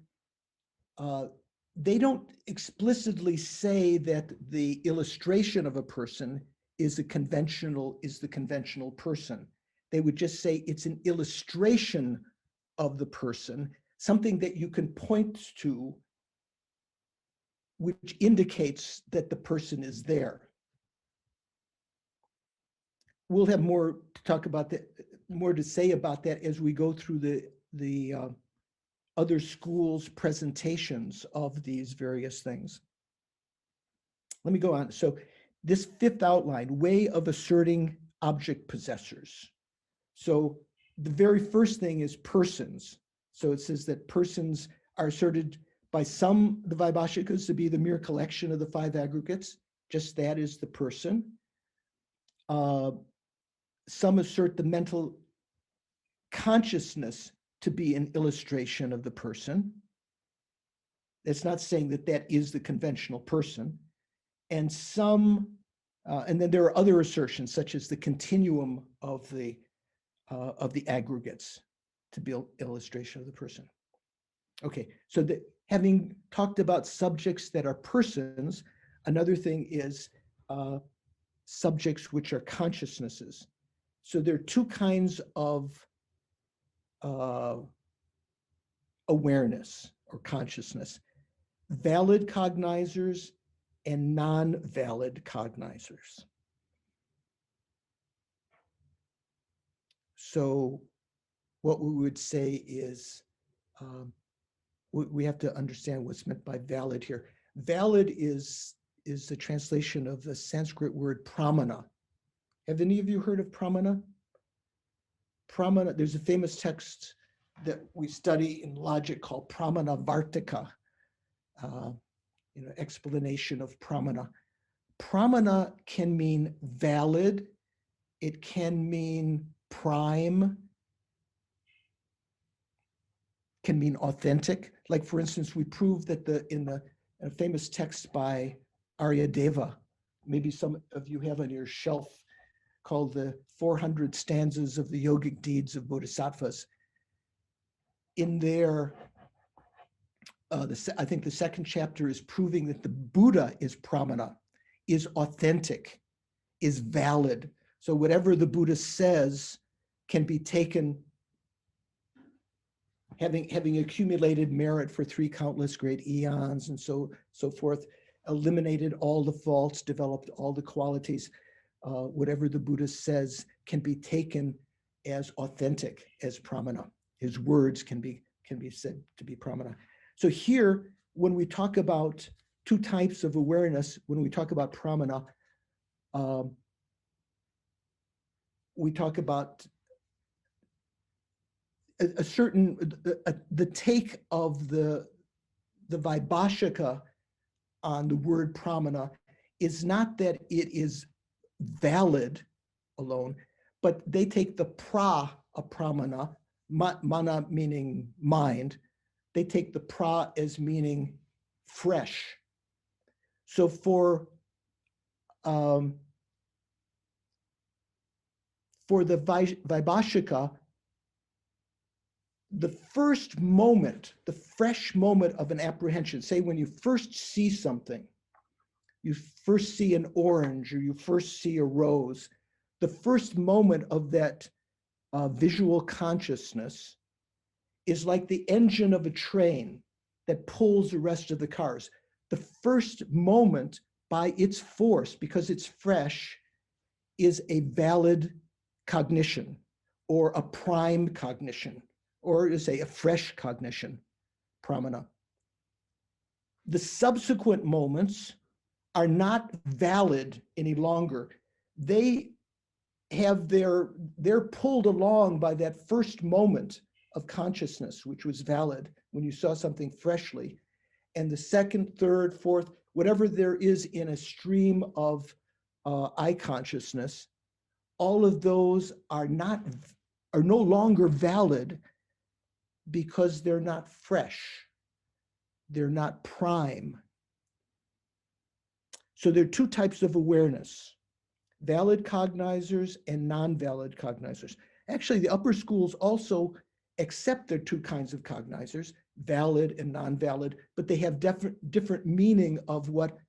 they don't explicitly say that the illustration of a person is the conventional person. They would just say it's an illustration of the person, something that you can point to, which indicates that the person is there. We'll have more to talk about that, more to say about that as we go through the other schools' presentations of these various things. Let me go on. So this fifth outline, way of asserting object possessors. So the very first thing is persons. So it says that persons are asserted by some, the Vaibhashikas, to be the mere collection of the five aggregates. Just that is the person. Some assert the mental consciousness to be an illustration of the person. It's not saying that that is the conventional person. And some, and then there are other assertions, such as the continuum of the aggregates to be an illustration of the person. Okay, so having talked about subjects that are persons, another thing is subjects which are consciousnesses. So there are two kinds of awareness or consciousness: valid cognizers and non-valid cognizers. So what we would say is, we have to understand what's meant by valid here. Valid is is the translation of the Sanskrit word pramana. Have any of you heard of pramana? Pramana, there's a famous text that we study in logic called Pramana Vartika, explanation of pramana. Pramana can mean valid, it can mean prime, can mean authentic. Like for instance, we proved that in the famous text by Aryadeva, maybe some of you have on your shelf, called the 400 stanzas of the yogic deeds of bodhisattvas. In there, I think the second chapter is proving that the Buddha is pramana, is authentic, is valid. So whatever the Buddha says can be taken, having accumulated merit for 3 countless great eons and so forth, eliminated all the faults, developed all the qualities. Whatever the Buddha says can be taken as authentic, as pramana. His words can be said to be pramana. So here, when we talk about 2 types of awareness, when we talk about pramana, we talk about a certain, the take of the Vaibhashika on the word pramana is not that it is valid alone, but they take the pra of pramana, mana meaning mind, they take the pra as meaning fresh. So for the Vaibhashika, the first moment, the fresh moment of an apprehension, say when you first see something, you first see an orange or you first see a rose, the first moment of that visual consciousness is like the engine of a train that pulls the rest of the cars. The first moment, by its force, because it's fresh, is a valid cognition or a prime cognition, or to say a fresh cognition, pramana. The subsequent moments are not valid any longer. They're pulled along by that first moment of consciousness, which was valid when you saw something freshly. And the second, third, fourth, whatever there is in a stream of eye consciousness, all of those are no longer valid because they're not fresh. They're not prime. So there are 2 types of awareness: valid cognizers and non-valid cognizers. Actually, the upper schools also accept there are 2 kinds of cognizers, valid and non-valid, but they have different meaning of what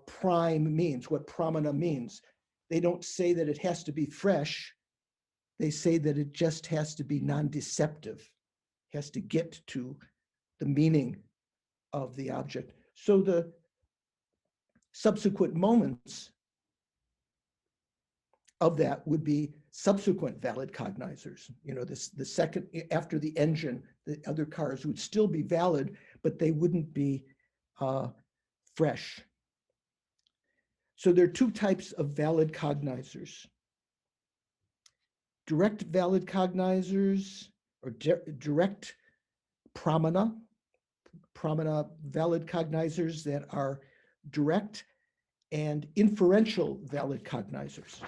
prime means, what pramana means. They don't say that it has to be fresh. They say that it just has to be non-deceptive, has to get to the meaning of the object. So the subsequent moments of that would be subsequent valid cognizers. The second, after the engine, the other cars would still be valid, but they wouldn't be fresh. So there are 2 types of valid cognizers: direct valid cognizers, or direct pramana valid cognizers that are direct, and inferential valid cognizers.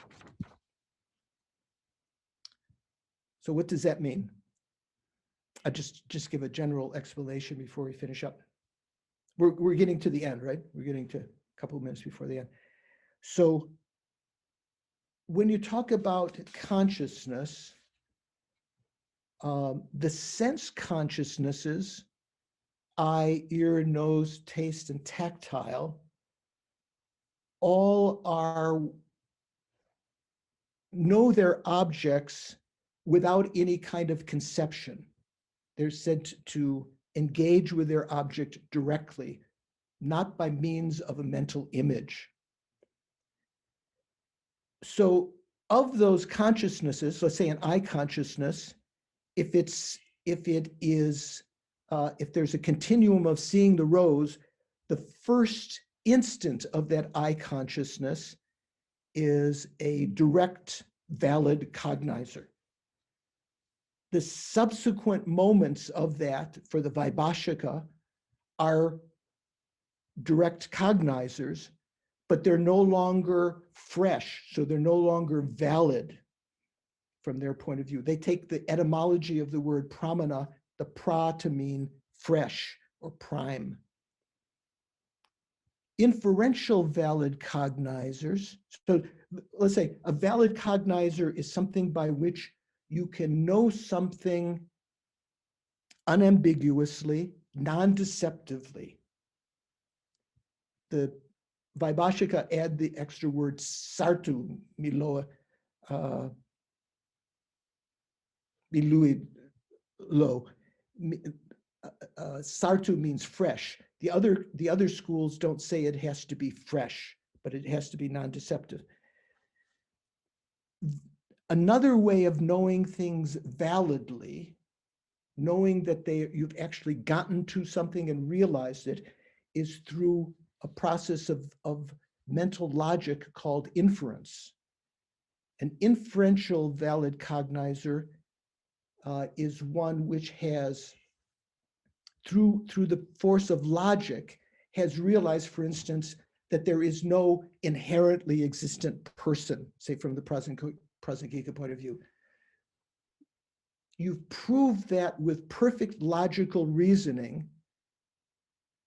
So what does that mean? I just give a general explanation before we finish up. We're getting to the end, right? We're getting to a couple of minutes before the end. So when you talk about consciousness, the sense consciousnesses, eye, ear, nose, taste, and tactile, all know their objects without any kind of conception. They're said to engage with their object directly, not by means of a mental image. So of those consciousnesses, let's say an eye consciousness, if there's a continuum of seeing the rose, the first instant of that I consciousness is a direct, valid cognizer. The subsequent moments of that for the Vaibhashika are direct cognizers, but they're no longer fresh, so they're no longer valid from their point of view. They take the etymology of the word pramana, the pra to mean fresh or prime. Inferential valid cognizers, so let's say a valid cognizer is something by which you can know something unambiguously, non-deceptively. The Vaibhashika add the extra word sartu, miloa, miluid lo. Sartu means fresh. The other schools don't say it has to be fresh, but it has to be non-deceptive. Another way of knowing things validly, knowing that you've actually gotten to something and realized it, is through a process of mental logic called inference. An inferential valid cognizer is one which has, through the force of logic, has realized, for instance, that there is no inherently existent person, say from the Prasangika point of view. You've proved that with perfect logical reasoning,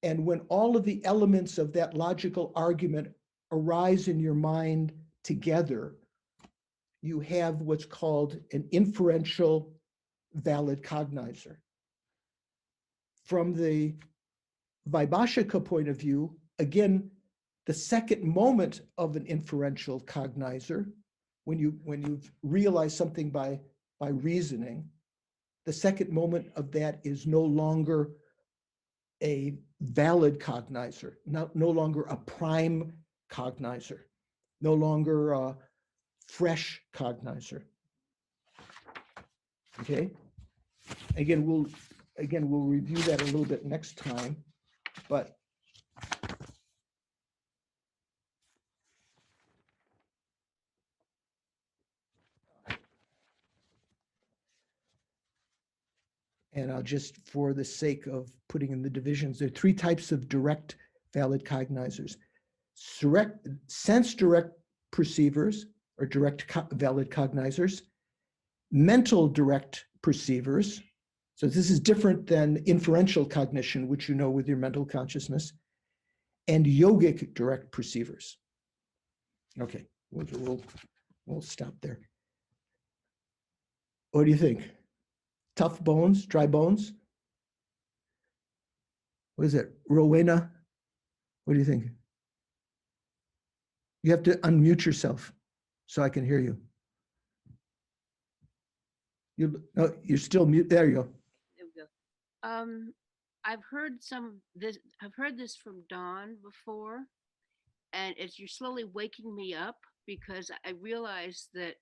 and when all of the elements of that logical argument arise in your mind together, you have what's called an inferential valid cognizer. From the Vaibhashika point of view, again, the second moment of an inferential cognizer, when you've realized something by reasoning, the second moment of that is no longer a valid cognizer, no longer a prime cognizer, no longer a fresh cognizer. Okay. Again, we'll review that a little bit next time, but and I'll just, for the sake of putting in the divisions, there are three types of direct valid cognizers. Sense direct perceivers, or direct valid cognizers, mental direct perceivers. So this is different than inferential cognition, which you know with your mental consciousness, and yogic direct perceivers. Okay, we'll stop there. What do you think? Tough bones, dry bones? What is it? Rowena? What do you think? You have to unmute yourself so I can hear you. You're still mute. There you go. There we go. I've heard some of this. I've heard this from Dawn before, and you're slowly waking me up because I realize that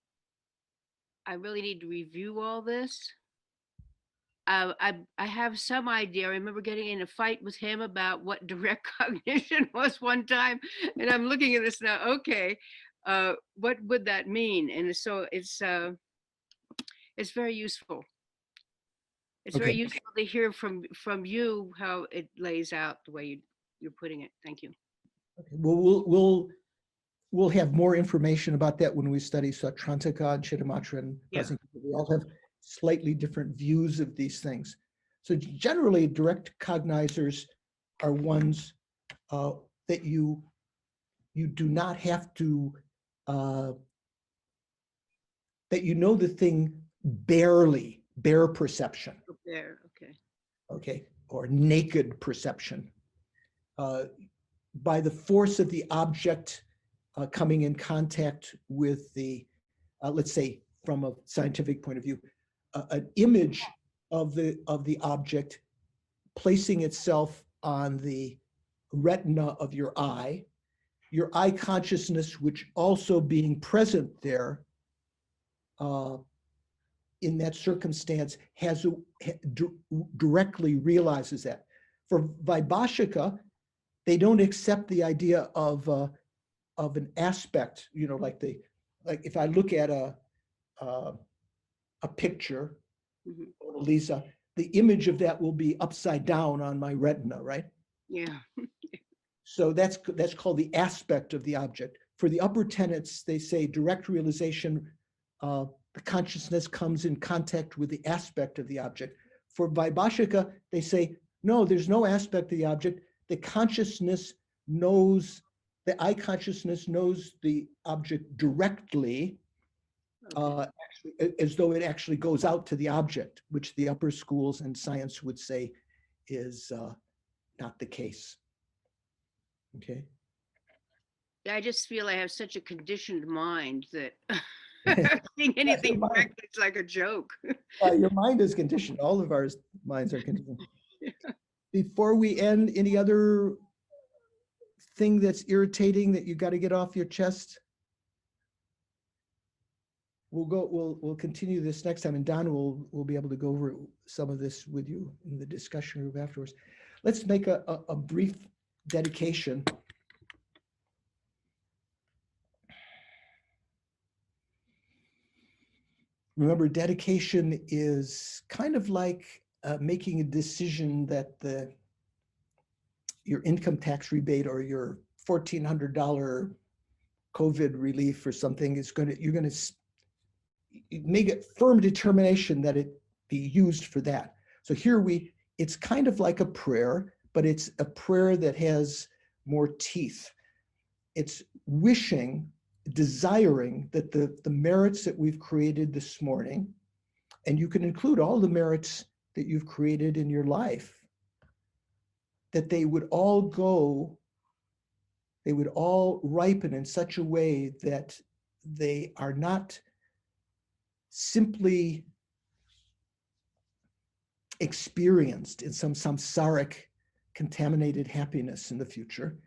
I really need to review all this. I have some idea. I remember getting in a fight with him about what direct cognition was one time, and I'm looking at this now. Okay, what would that mean? And so it's very useful. It's very useful to hear from you how it lays out the way you're putting it. Thank you. Okay. Well, we'll have more information about that when we study Sautrantika and Chittamatra and Prasangika. We all have slightly different views of these things. So generally, direct cognizers are ones that you do not have to, that you know the thing barely, bare perception. There, okay. Okay, or naked perception. By the force of the object coming in contact with the, let's say from a scientific point of view, an image of the object placing itself on the retina of your eye consciousness, which also being present there in that circumstance directly realizes that. For Vaibhashika, they don't accept the idea of an aspect, like if I look at a picture, Mhm. Mona Lisa, the image of that will be upside down on my retina, right? Yeah. So that's called the aspect of the object. For the upper tenets, they say direct realization, the consciousness comes in contact with the aspect of the object. For Vaibhashika, they say, no, there's no aspect of the object. The consciousness knows, the eye consciousness knows the object directly, Okay. as though it actually goes out to the object, which the upper schools and science would say is not the case. Okay. I just feel I have such a conditioned mind that seeing your anything mind. directly is like a joke. Your mind is conditioned. All of our minds are conditioned. Before we end, any other thing that's irritating that you got to get off your chest? We'll continue this next time, and Don will be able to go over some of this with you in the discussion group afterwards. Let's make a brief dedication. Remember, dedication is kind of like making a decision that your income tax rebate or your $1,400 COVID relief or something is you're going to make a firm determination that it be used for that. So here it's kind of like a prayer, but it's a prayer that has more teeth. It's wishing, desiring that the merits that we've created this morning, and you can include all the merits that you've created in your life, that they would all ripen in such a way that they are not simply experienced in some samsaric contaminated happiness in the future,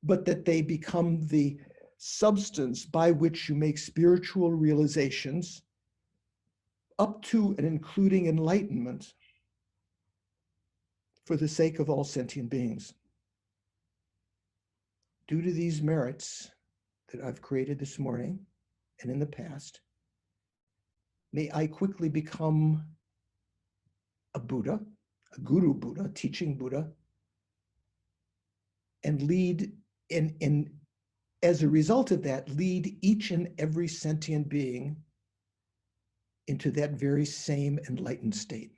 but that they become the substance by which you make spiritual realizations up to and including enlightenment for the sake of all sentient beings. Due to these merits that I've created this morning and in the past, may I quickly become a Buddha, a Guru Buddha, teaching Buddha, and lead, and as a result of that, lead each and every sentient being into that very same enlightened state.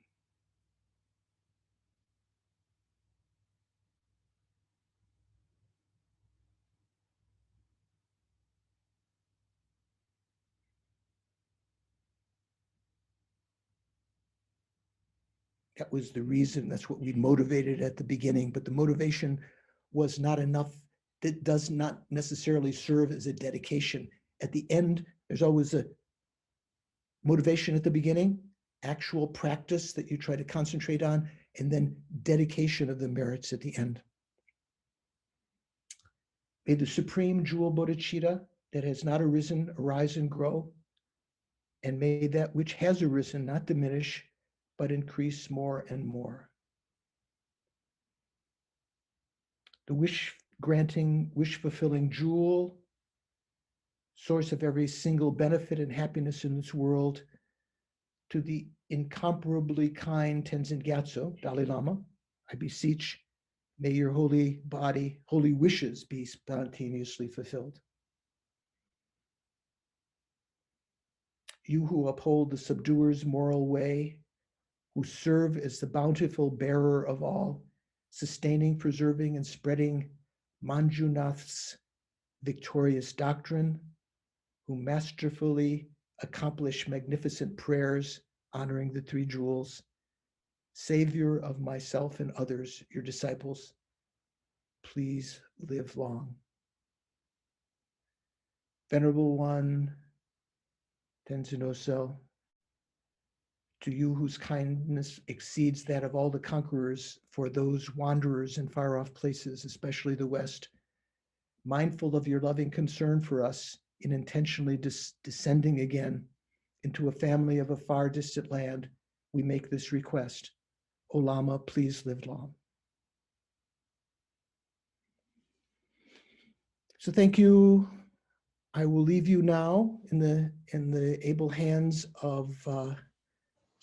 That was the reason, that's what we motivated at the beginning, but the motivation was not enough. That does not necessarily serve as a dedication. At the end, there's always a motivation at the beginning, actual practice that you try to concentrate on, and then dedication of the merits at the end. May the supreme jewel bodhicitta that has not arisen arise and grow, and may that which has arisen not diminish, but increase more and more. The wish-granting, wish-fulfilling jewel, source of every single benefit and happiness in this world, to the incomparably kind Tenzin Gyatso, Dalai Lama, I beseech, may your holy body, holy wishes be spontaneously fulfilled. You who uphold the subduer's moral way, who serve as the bountiful bearer of all, sustaining, preserving, and spreading Manjunath's victorious doctrine, who masterfully accomplish magnificent prayers honoring the three jewels, Savior of myself and others, your disciples, please live long. Venerable One, Tenzin Oso, to you whose kindness exceeds that of all the conquerors, for those wanderers in far off places, especially the West, mindful of your loving concern for us in intentionally descending again into a family of a far distant land, we make this request. O Lama, please live long. So thank you. I will leave you now in the able hands of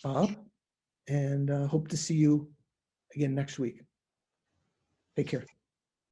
Bob, and hope to see you again next week. Take care.